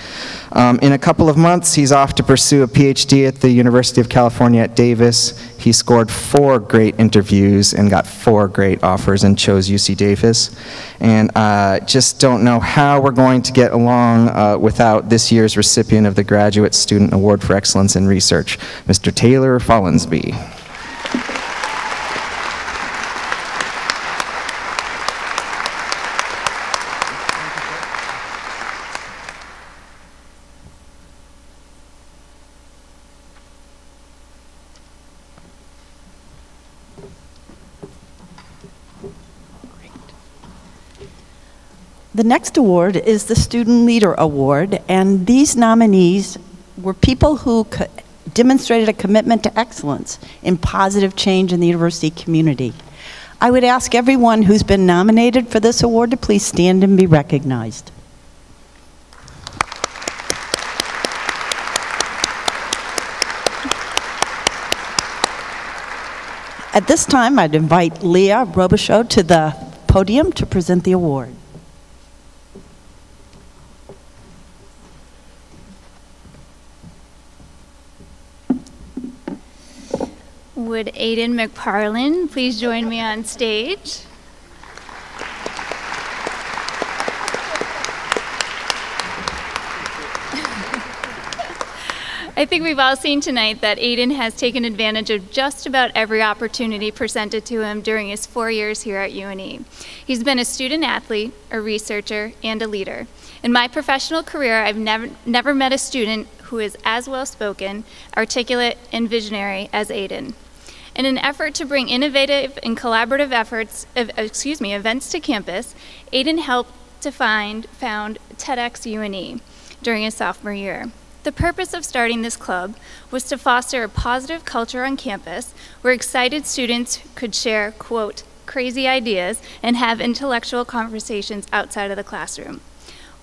In a couple of months, he's off to pursue a PhD at the University of California at Davis. He scored 4 great interviews and got 4 great offers and chose UC Davis. And I just don't know how we're going to get along without this year's recipient of the Graduate Student Award for Excellence in Research, Mr. Taylor Follansbee. The next award is the Student Leader Award, and these nominees were people who demonstrated a commitment to excellence in positive change in the university community. I would ask everyone who's been nominated for this award to please stand and be recognized. At this time, I'd invite Leah Robichaud to the podium to present the award. Would Aiden McParlin please join me on stage? I think we've all seen tonight that Aiden has taken advantage of just about every opportunity presented to him during his 4 years here at UNE. He's been a student athlete, a researcher, and a leader. In my professional career, I've never met a student who is as well-spoken, articulate, and visionary as Aiden. In an effort to bring innovative and collaborative events to campus, Aiden helped to found TEDx UNE during his sophomore year. The purpose of starting this club was to foster a positive culture on campus where excited students could share, quote, crazy ideas and have intellectual conversations outside of the classroom.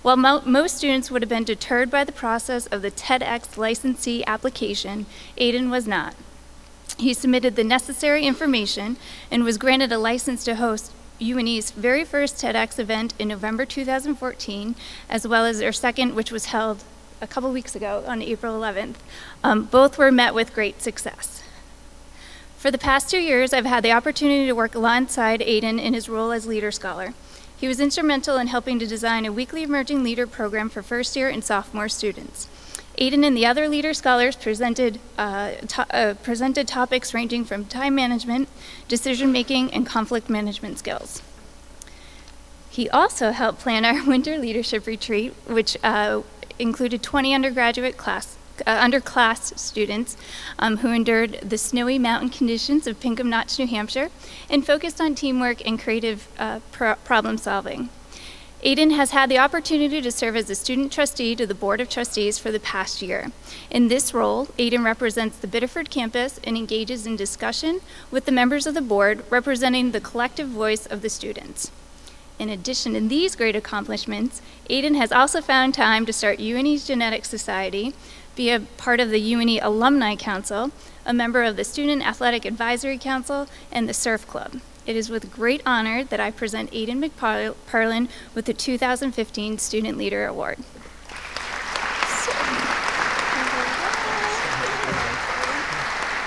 While most students would have been deterred by the process of the TEDx licensee application, Aiden was not. He submitted the necessary information and was granted a license to host UNE's very first TEDx event in November 2014, as well as their second, which was held a couple weeks ago on April 11th. Both were met with great success. For the past 2 years, I've had the opportunity to work alongside Aiden in his role as Leader Scholar. He was instrumental in helping to design a weekly Emerging Leader program for first year and sophomore students. Aiden and the other Leader Scholars presented topics ranging from time management, decision-making, and conflict management skills. He also helped plan our winter leadership retreat, which included 20 underclass students who endured the snowy mountain conditions of Pinkham Notch, New Hampshire, and focused on teamwork and creative problem solving. Aiden has had the opportunity to serve as a student trustee to the Board of Trustees for the past year. In this role, Aiden represents the Biddeford campus and engages in discussion with the members of the board representing the collective voice of the students. In addition to these great accomplishments, Aiden has also found time to start UNE's Genetics Society, be a part of the UNE Alumni Council, a member of the Student Athletic Advisory Council, and the Surf Club. It is with great honor that I present Aiden McParlin with the 2015 Student Leader Award.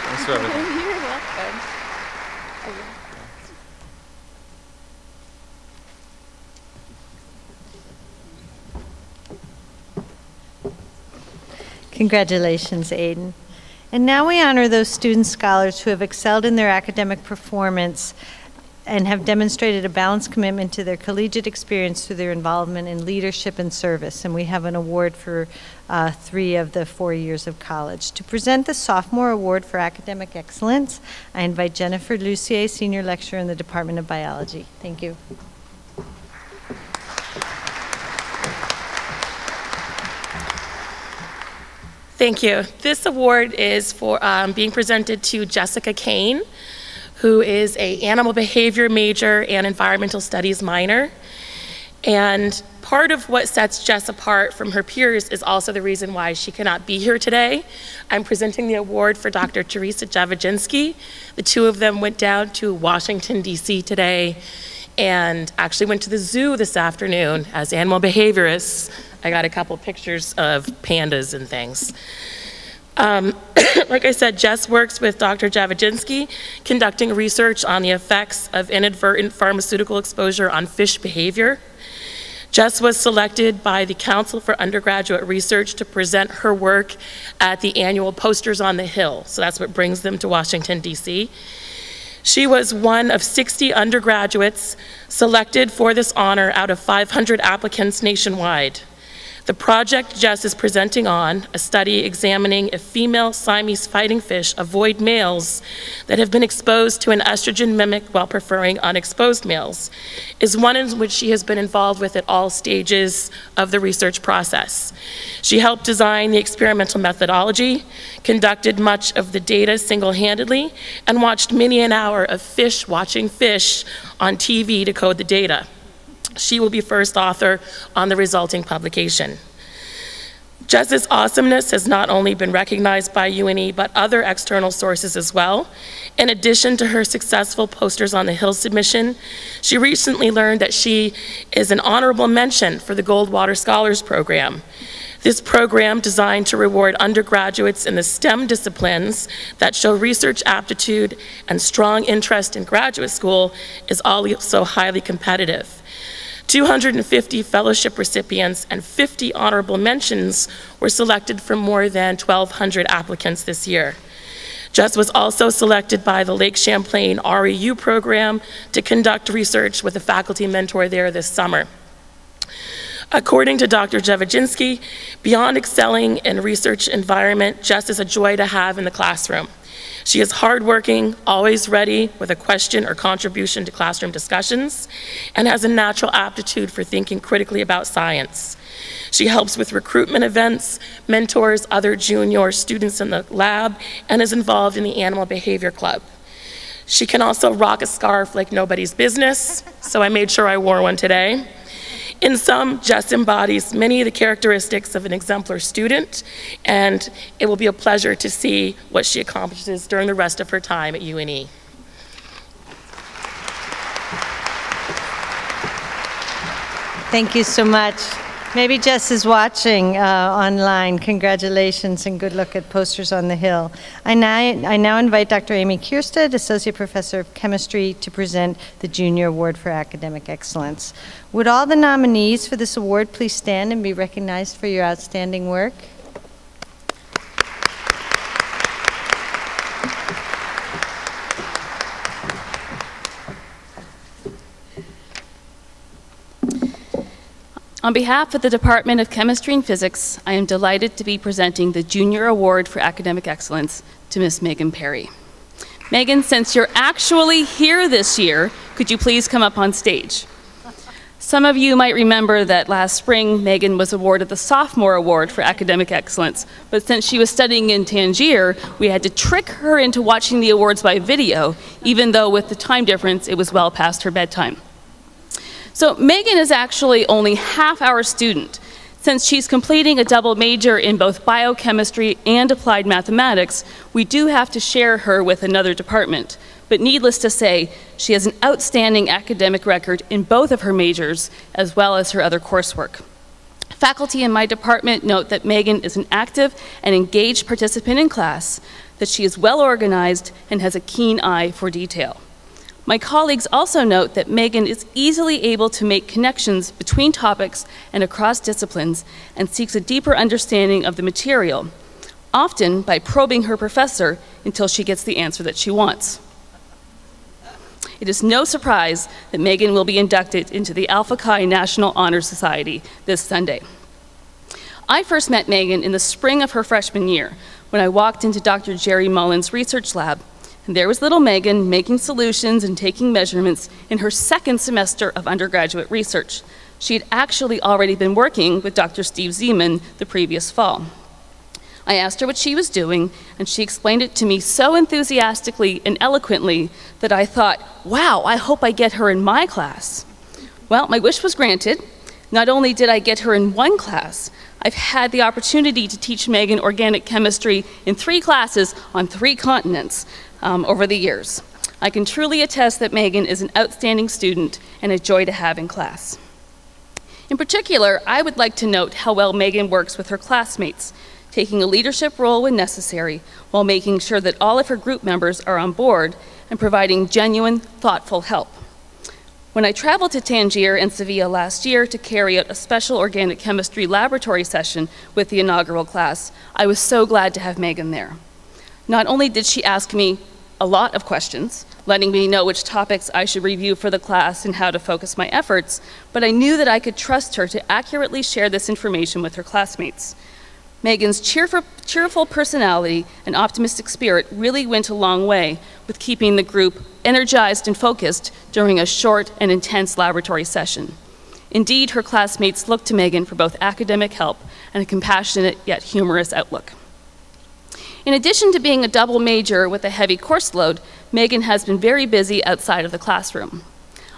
Thanks for everything. You're welcome. Congratulations, Aiden. And now we honor those student scholars who have excelled in their academic performance and have demonstrated a balanced commitment to their collegiate experience through their involvement in leadership and service. And we have an award for 3 of the 4 years of college. To present the Sophomore Award for Academic Excellence, I invite Jennifer Lucier, Senior Lecturer in the Department of Biology. Thank you. Thank you. This award is for being presented to Jessica Kane, who is an animal behavior major and environmental studies minor. And part of what sets Jess apart from her peers is also the reason why she cannot be here today. I'm presenting the award for Dr. Teresa Javodzinski. The two of them went down to Washington, D.C. today and actually went to the zoo this afternoon as animal behaviorists. I got a couple pictures of pandas and things. Like I said, Jess works with Dr. Javodzinski, conducting research on the effects of inadvertent pharmaceutical exposure on fish behavior. Jess was selected by the Council for Undergraduate Research to present her work at the annual Posters on the Hill, so that's what brings them to Washington, D.C. She was one of 60 undergraduates selected for this honor out of 500 applicants nationwide. The project Jess is presenting on, a study examining if female Siamese fighting fish avoid males that have been exposed to an estrogen mimic while preferring unexposed males, is one in which she has been involved with at all stages of the research process. She helped design the experimental methodology, conducted much of the data single-handedly, and watched many an hour of fish watching fish on TV to code the data. She will be first author on the resulting publication. Jess's awesomeness has not only been recognized by UNE, but other external sources as well. In addition to her successful Posters on the Hill submission, she recently learned that she is an honorable mention for the Goldwater Scholars Program. This program, designed to reward undergraduates in the STEM disciplines that show research aptitude and strong interest in graduate school, is also highly competitive. 250 fellowship recipients and 50 honorable mentions were selected from more than 1,200 applicants this year. Jess was also selected by the Lake Champlain REU program to conduct research with a faculty mentor there this summer. According to Dr. Javodzinski, beyond excelling in a research environment, Jess is a joy to have in the classroom. She is hardworking, always ready with a question or contribution to classroom discussions, and has a natural aptitude for thinking critically about science. She helps with recruitment events, mentors other junior students in the lab, and is involved in the Animal Behavior Club. She can also rock a scarf like nobody's business, so I made sure I wore one today. In sum, Jess embodies many of the characteristics of an exemplar student, and it will be a pleasure to see what she accomplishes during the rest of her time at UNE. Thank you so much. Maybe Jess is watching online. Congratulations and good luck at Posters on the Hill. I now invite Dr. Amy Kierstead, Associate Professor of Chemistry, to present the Junior Award for Academic Excellence. Would all the nominees for this award please stand and be recognized for your outstanding work? On behalf of the Department of Chemistry and Physics, I am delighted to be presenting the Junior Award for Academic Excellence to Ms. Megan Perry. Megan, since you're actually here this year, could you please come up on stage? Some of you might remember that last spring, Megan was awarded the Sophomore Award for Academic Excellence, but since she was studying in Tangier, we had to trick her into watching the awards by video, even though with the time difference, it was well past her bedtime. So Megan is actually only half our student. Since she's completing a double major in both biochemistry and applied mathematics, we do have to share her with another department. But needless to say, she has an outstanding academic record in both of her majors, as well as her other coursework. Faculty in my department note that Megan is an active and engaged participant in class, that she is well organized and has a keen eye for detail. My colleagues also note that Megan is easily able to make connections between topics and across disciplines and seeks a deeper understanding of the material, often by probing her professor until she gets the answer that she wants. It is no surprise that Megan will be inducted into the Alpha Chi National Honor Society this Sunday. I first met Megan in the spring of her freshman year when I walked into Dr. Jerry Mullen's research lab, and there was little Megan making solutions and taking measurements in her second semester of undergraduate research. She had actually already been working with Dr. Steve Zeman the previous fall. I asked her what she was doing, and she explained it to me so enthusiastically and eloquently that I thought, wow, I hope I get her in my class. Well, my wish was granted. Not only did I get her in one class, I've had the opportunity to teach Megan organic chemistry in 3 classes on 3 continents over the years. I can truly attest that Megan is an outstanding student and a joy to have in class. In particular, I would like to note how well Megan works with her classmates, taking a leadership role when necessary, while making sure that all of her group members are on board and providing genuine, thoughtful help. When I traveled to Tangier and Sevilla last year to carry out a special organic chemistry laboratory session with the inaugural class, I was so glad to have Megan there. Not only did she ask me a lot of questions, letting me know which topics I should review for the class and how to focus my efforts, but I knew that I could trust her to accurately share this information with her classmates. Megan's cheerful personality and optimistic spirit really went a long way with keeping the group energized and focused during a short and intense laboratory session. Indeed, her classmates looked to Megan for both academic help and a compassionate yet humorous outlook. In addition to being a double major with a heavy course load, Megan has been very busy outside of the classroom.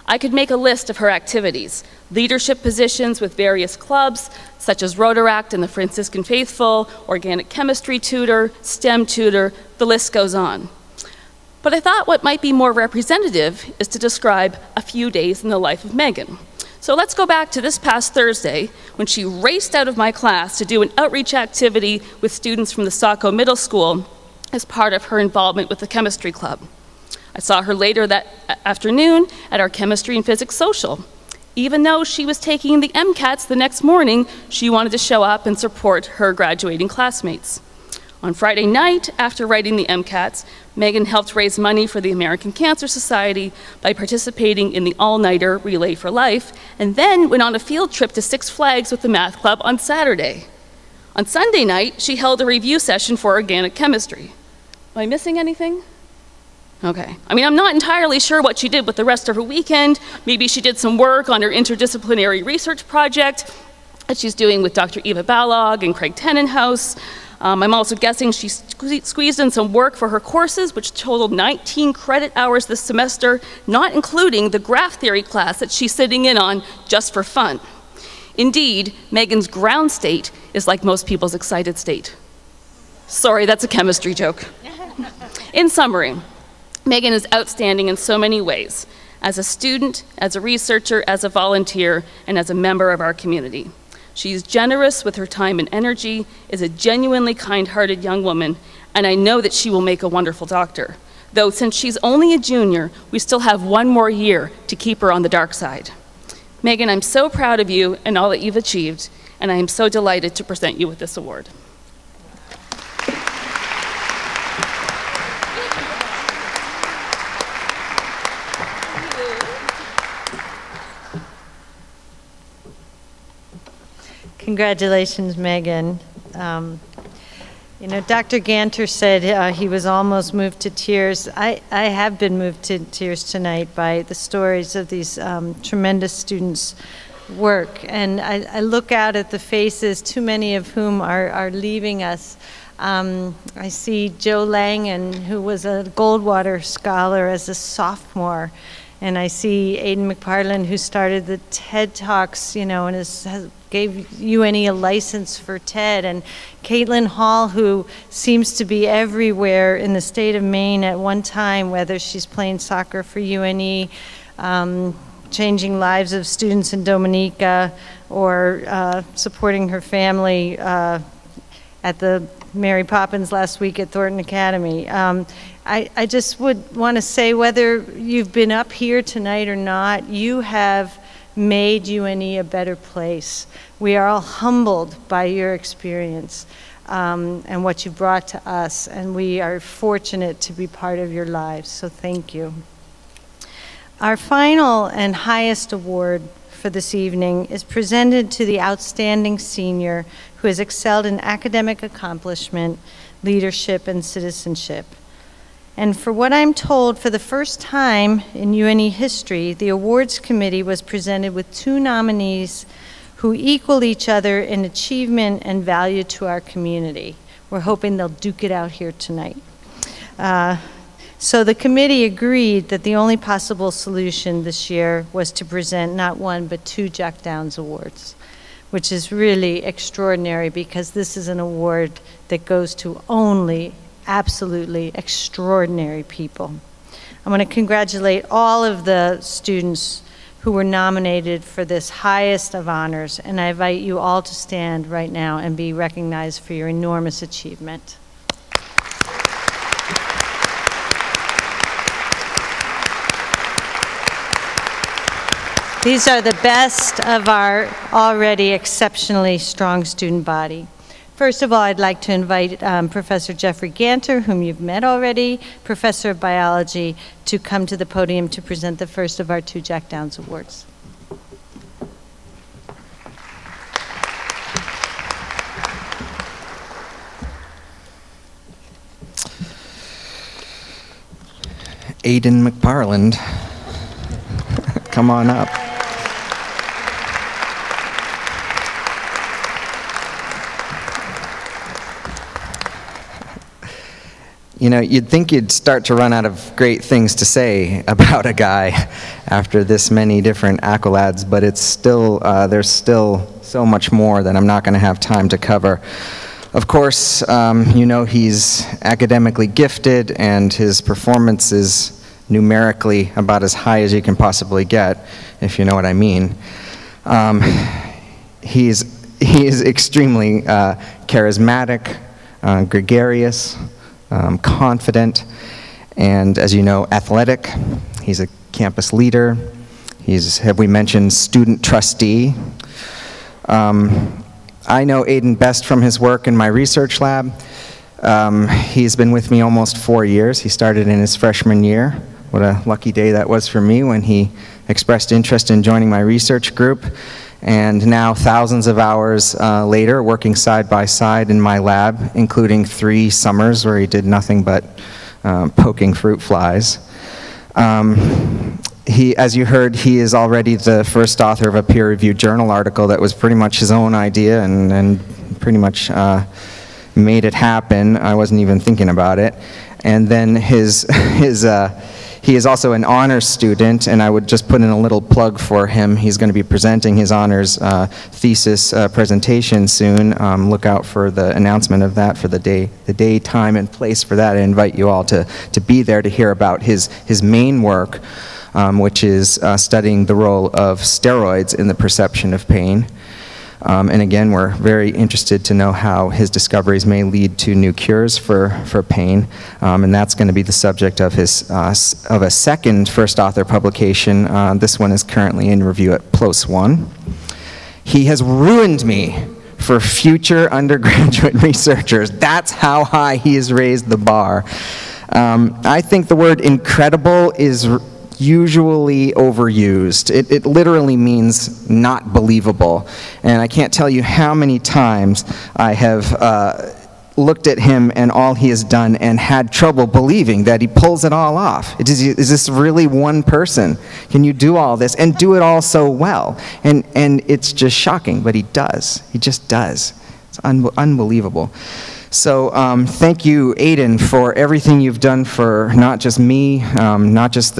I could make a list of her activities: leadership positions with various clubs, such as Rotaract and the Franciscan Faithful, organic chemistry tutor, STEM tutor, the list goes on. But I thought what might be more representative is to describe a few days in the life of Megan. So let's go back to this past Thursday when she raced out of my class to do an outreach activity with students from the Saco Middle School as part of her involvement with the chemistry club. I saw her later that afternoon at our chemistry and physics social. Even though she was taking the MCATs the next morning, she wanted to show up and support her graduating classmates. On Friday night, after writing the MCATs, Megan helped raise money for the American Cancer Society by participating in the all-nighter Relay for Life, and then went on a field trip to Six Flags with the math club on Saturday. On Sunday night, she held a review session for organic chemistry. Am I missing anything? Okay. I mean, I'm not entirely sure what she did with the rest of her weekend. Maybe she did some work on her interdisciplinary research project that she's doing with Dr. Eva Balog and Craig Tenenhouse. I'm also guessing she squeezed in some work for her courses, which totaled 19 credit hours this semester, not including the graph theory class that she's sitting in on just for fun. Indeed, Megan's ground state is like most people's excited state. Sorry, that's a chemistry joke. In summary, Megan is outstanding in so many ways, as a student, as a researcher, as a volunteer, and as a member of our community. She's generous with her time and energy, is a genuinely kind-hearted young woman, and I know that she will make a wonderful doctor. Though since she's only a junior, we still have 1 more year to keep her on the dark side. Megan, I'm so proud of you and all that you've achieved, and I am so delighted to present you with this award. Congratulations, Megan. You know, Dr. Ganter said he was almost moved to tears. I have been moved to tears tonight by the stories of these tremendous students' work. And I look out at the faces, too many of whom are leaving us. I see Joe Langen, who was a Goldwater Scholar as a sophomore. And I see Aidan McParland, who started the TED Talks, you know, and gave UNE a license for TED. And Caitlin Hall, who seems to be everywhere in the state of Maine at one time, whether she's playing soccer for UNE, changing lives of students in Dominica, or supporting her family at the Mary Poppins last week at Thornton Academy. I just would want to say, whether you've been up here tonight or not, you have made UNE a better place. We are all humbled by your experience and what you brought to us, and we are fortunate to be part of your lives, so thank you. Our final and highest award for this evening is presented to the outstanding senior who has excelled in academic accomplishment, leadership, and citizenship. And for what I'm told, for the first time in UNE history, the awards committee was presented with 2 nominees who equal each other in achievement and value to our community. We're hoping they'll duke it out here tonight. So the committee agreed that the only possible solution this year was to present not 1 but 2 Jack Downs Awards, which is really extraordinary because this is an award that goes to only absolutely extraordinary people. I want to congratulate all of the students who were nominated for this highest of honors, and I invite you all to stand right now and be recognized for your enormous achievement. These are the best of our already exceptionally strong student body. First of all, I'd like to invite Professor Jeffrey Ganter, whom you've met already, Professor of Biology, to come to the podium to present the first of our 2 Jack Downs Awards. Aidan McParland, come on up. You know, you'd think you'd start to run out of great things to say about a guy after this many different accolades, but it's still, there's still so much more that I'm not going to have time to cover. Of course, you know he's academically gifted and his performance is numerically about as high as you can possibly get, if you know what I mean. He is extremely charismatic, gregarious, confident, and as you know, athletic. He's a campus leader. He's, have we mentioned, student trustee. I know Aidan best from his work in my research lab. He's been with me almost 4 years. He started in his freshman year. What a lucky day that was for me when he expressed interest in joining my research group. And now, thousands of hours later, working side by side in my lab, including 3 summers where he did nothing but poking fruit flies. As you heard, he is already the first author of a peer-reviewed journal article that was pretty much his own idea and pretty much made it happen. I wasn't even thinking about it. And then he is also an honors student, and I would just put in a little plug for him. He's going to be presenting his honors thesis presentation soon. Look out for the announcement of that for the day, time, and place for that. I invite you all to be there to hear about his main work, which is studying the role of steroids in the perception of pain. And again, we're very interested to know how his discoveries may lead to new cures for pain, and that's going to be the subject of his of a second first author publication. This one is currently in review at PLOS 1. He has ruined me for future undergraduate researchers. That's how high he has raised the bar. I think the word incredible is usually overused. It literally means not believable. And I can't tell you how many times I have looked at him and all he has done and had trouble believing that he pulls it all off. Is this really one person? Can you do all this and do it all so well? And it's just shocking, but he does. He just does. It's unbelievable. So thank you, Aidan, for everything you've done for not just me, not just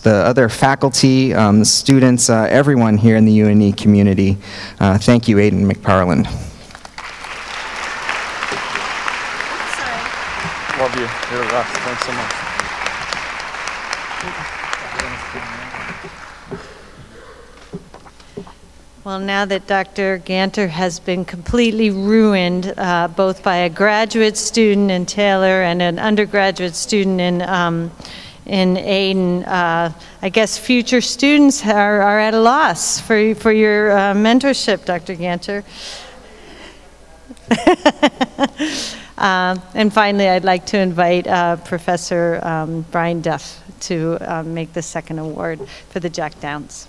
the other faculty, the students, everyone here in the UNE community. Thank you, Aidan McParland. Love you. You're the best. Thanks so much. Well, now that Dr. Ganter has been completely ruined, both by a graduate student in Taylor and an undergraduate student in Aidan, I guess future students are at a loss for your mentorship, Dr. Ganter. And finally, I'd like to invite Professor Brian Duff to make the second award for the Jack Downs.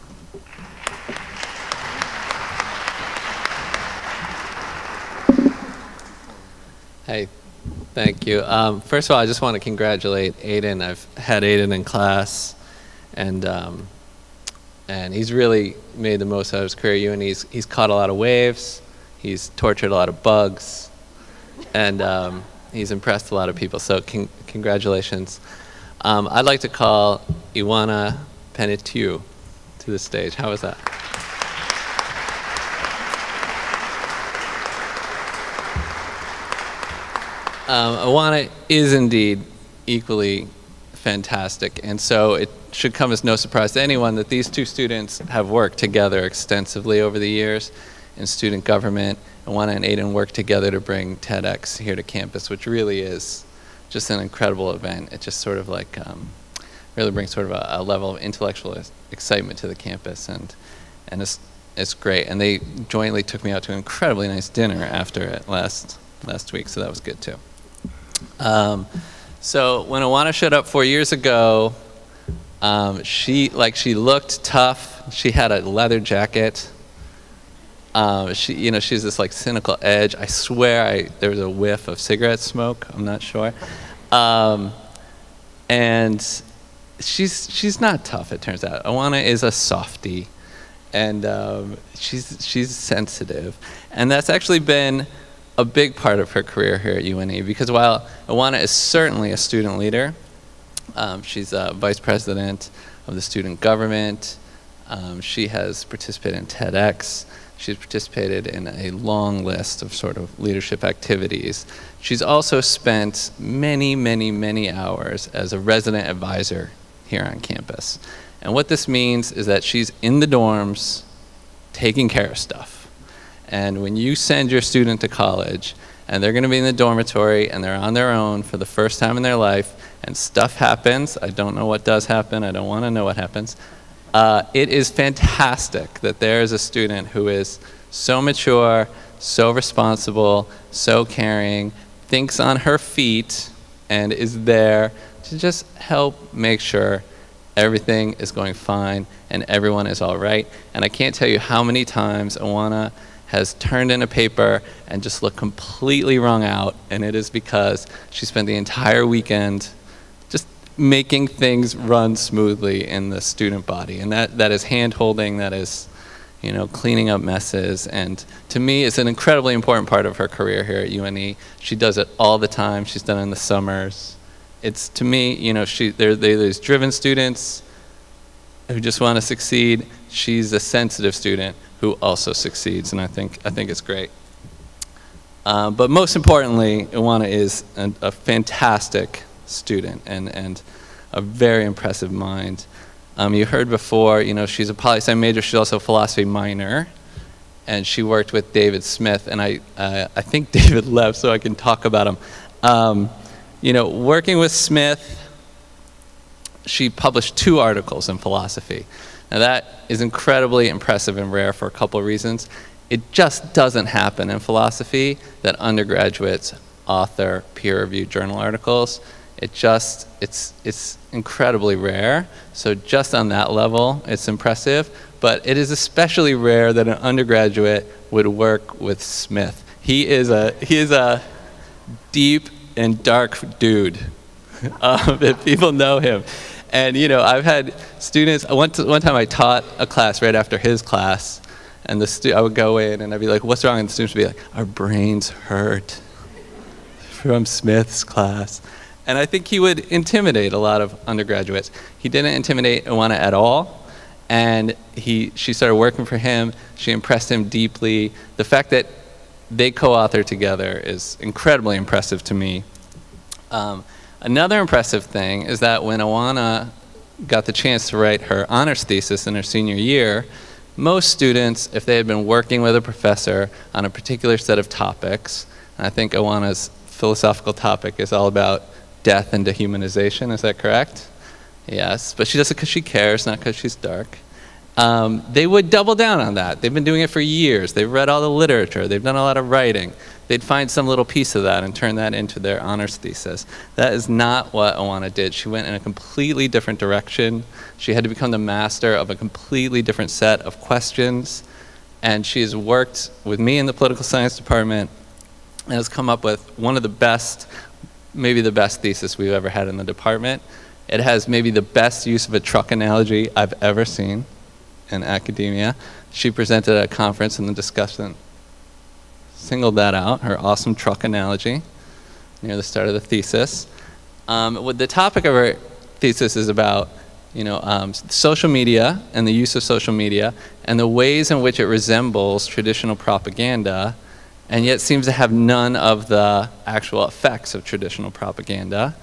Hey, thank you. First of all, I just want to congratulate Aiden. I've had Aiden in class, and he's really made the most out of his career at UNE. He's caught a lot of waves, he's tortured a lot of bugs, and he's impressed a lot of people, so congratulations. I'd like to call Iwana Penetiu to the stage. How was that? Iwana is indeed equally fantastic, and so it should come as no surprise to anyone that these two students have worked together extensively over the years in student government. Iwana and Aiden worked together to bring TEDx here to campus, which really is just an incredible event. It just sort of like really brings sort of a level of intellectual excitement to the campus, and it's great. And they jointly took me out to an incredibly nice dinner after it last week, so that was good too. So when Iwana showed up 4 years ago, she looked tough. She had a leather jacket. She's this like cynical edge. I swear there was a whiff of cigarette smoke. I'm not sure. And she's not tough, it turns out. Iwana is a softie, and she's sensitive, and that's actually been a big part of her career here at UNE, because while Iwana is certainly a student leader, she's vice president of the student government. She has participated in TEDx. She's participated in a long list of sort of leadership activities. She's also spent many, many, many hours as a resident advisor here on campus. And what this means is that she's in the dorms taking care of stuff. And when you send your student to college, and they're going to be in the dormitory, and they're on their own for the first time in their life, and stuff happens, I don't know what does happen, I don't want to know what happens, it is fantastic that there is a student who is so mature, so responsible, so caring, thinks on her feet, and is there to just help make sure everything is going fine and everyone is all right. And I can't tell you how many times Iwana has turned in a paper and just looked completely wrung out, and it is because she spent the entire weekend just making things run smoothly in the student body. And that is hand-holding, that is, cleaning up messes, and to me it's an incredibly important part of her career here at UNE. She does it all the time. She's done it in the summers. It's, to me, there's driven students who just want to succeed. She's a sensitive student who also succeeds, and I think it's great. But most importantly, Iwana is a fantastic student and a very impressive mind. You heard before, she's a poli-sci major. She's also a philosophy minor, and she worked with David Smith. And I think David left, so I can talk about him. Working with Smith, she published 2 articles in philosophy. Now that is incredibly impressive and rare for a couple of reasons. It just doesn't happen in philosophy that undergraduates author peer-reviewed journal articles. It's incredibly rare. So just on that level, it's impressive. But it is especially rare that an undergraduate would work with Smith. He is a deep and dark dude, if people know him. And I've had students, one time I taught a class right after his class, and I would go in and I'd be like, what's wrong? And the students would be like, our brains hurt from Smith's class. And I think he would intimidate a lot of undergraduates. He didn't intimidate Iwana at all, and she started working for him. She impressed him deeply. The fact that they co-authored together is incredibly impressive to me. Another impressive thing is that when Iwana got the chance to write her honors thesis in her senior year, most students, if they had been working with a professor on a particular set of topics, and I think Iwana's philosophical topic is all about death and dehumanization, is that correct? Yes, but she does it because she cares, not because she's dark. they would double down on that. They've been doing it for years. They've read all the literature. They've done a lot of writing. They'd find some little piece of that and turn that into their honors thesis. That is not what Awana did. She went in a completely different direction. She had to become the master of a completely different set of questions. And she has worked with me in the political science department and has come up with one of the best, maybe the best thesis we've ever had in the department. It has maybe the best use of a truck analogy I've ever seen in academia. She presented at a conference and the discussion singled that out, her awesome truck analogy, near the start of the thesis. What the topic of her thesis is about, social media and the use of social media and the ways in which it resembles traditional propaganda and yet seems to have none of the actual effects of traditional propaganda.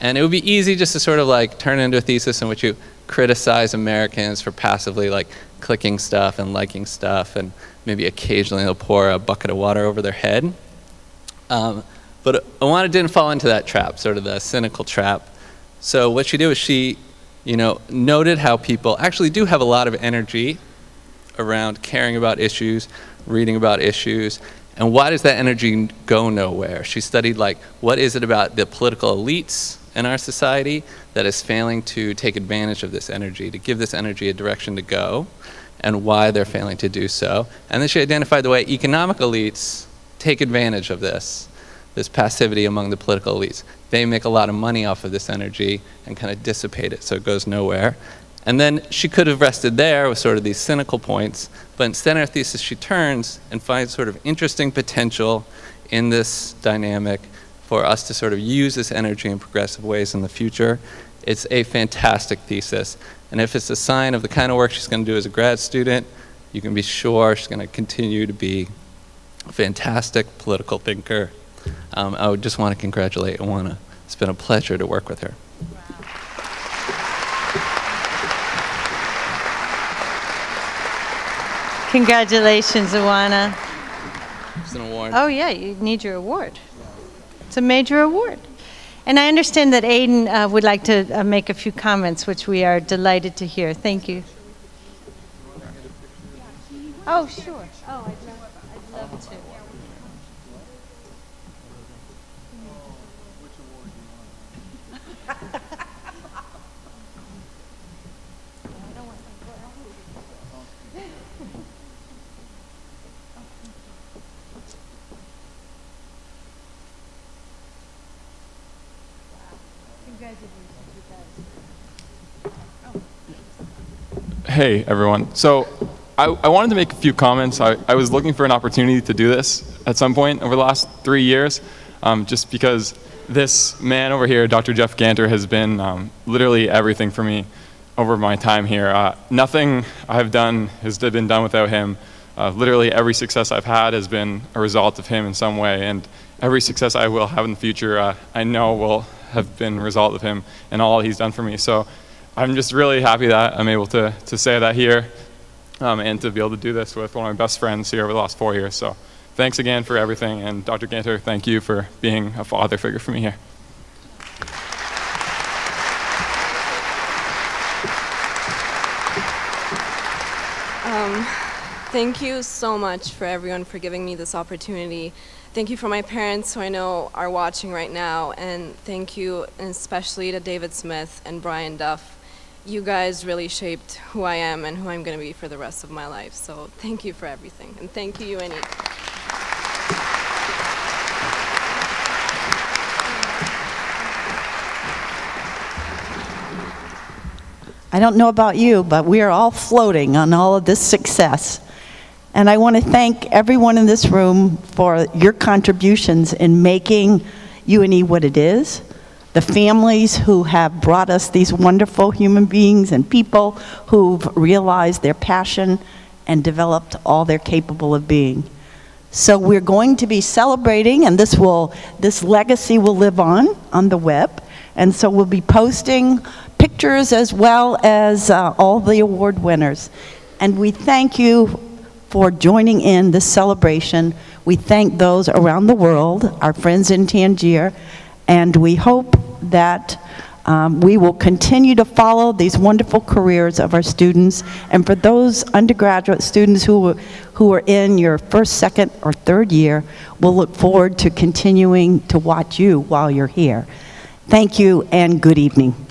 And it would be easy just to sort of like turn it into a thesis in which you criticize Americans for passively like clicking stuff and liking stuff, and maybe occasionally they'll pour a bucket of water over their head. But Awana didn't fall into that trap, sort of the cynical trap. So what she did was she, noted how people actually do have a lot of energy around caring about issues, reading about issues, and why does that energy go nowhere? She studied like, what is it about the political elites in our society that is failing to take advantage of this energy, to give this energy a direction to go, and why they're failing to do so. And then she identified the way economic elites take advantage of this passivity among the political elites. They make a lot of money off of this energy and kind of dissipate it so it goes nowhere. And then she could have rested there with sort of these cynical points, but instead in her thesis she turns and finds sort of interesting potential in this dynamic for us to sort of use this energy in progressive ways in the future. It's a fantastic thesis. And if it's a sign of the kind of work she's going to do as a grad student, you can be sure she's going to continue to be a fantastic political thinker. I would just want to congratulate Awana. It's been a pleasure to work with her. Congratulations, Awana. It's an award. Oh yeah, you need your award. It's a major award. And I understand that Aiden would like to make a few comments, which we are delighted to hear. Thank you. Oh, sure. Oh, I'd love to. Hey, everyone. So I wanted to make a few comments. I was looking for an opportunity to do this at some point over the last 3 years, just because this man over here, Dr. Jeff Ganter, has been literally everything for me over my time here. Nothing I've done has been done without him. Literally every success I've had has been a result of him in some way, and every success I will have in the future I know will have been a result of him and all he's done for me. So I'm just really happy that I'm able to say that here and to be able to do this with one of my best friends here over the last 4 years. So thanks again for everything, and Dr. Ganter, thank you for being a father figure for me here. Thank you so much for everyone for giving me this opportunity. Thank you for my parents, who I know are watching right now, and thank you especially to David Smith and Brian Duff. You guys really shaped who I am and who I'm going to be for the rest of my life. So thank you for everything, and thank you, UNE. I don't know about you, but we are all floating on all of this success. And I want to thank everyone in this room for your contributions in making UNE what it is, the families who have brought us these wonderful human beings and people who've realized their passion and developed all they're capable of being. So we're going to be celebrating, and this legacy will live on the web. And so we'll be posting pictures as well as all the award winners. And we thank you for joining in this celebration. We thank those around the world, our friends in Tangier, and we hope that We will continue to follow these wonderful careers of our students, and for those undergraduate students who are in your first, second, or third year, we'll look forward to continuing to watch you while you're here. Thank you and good evening.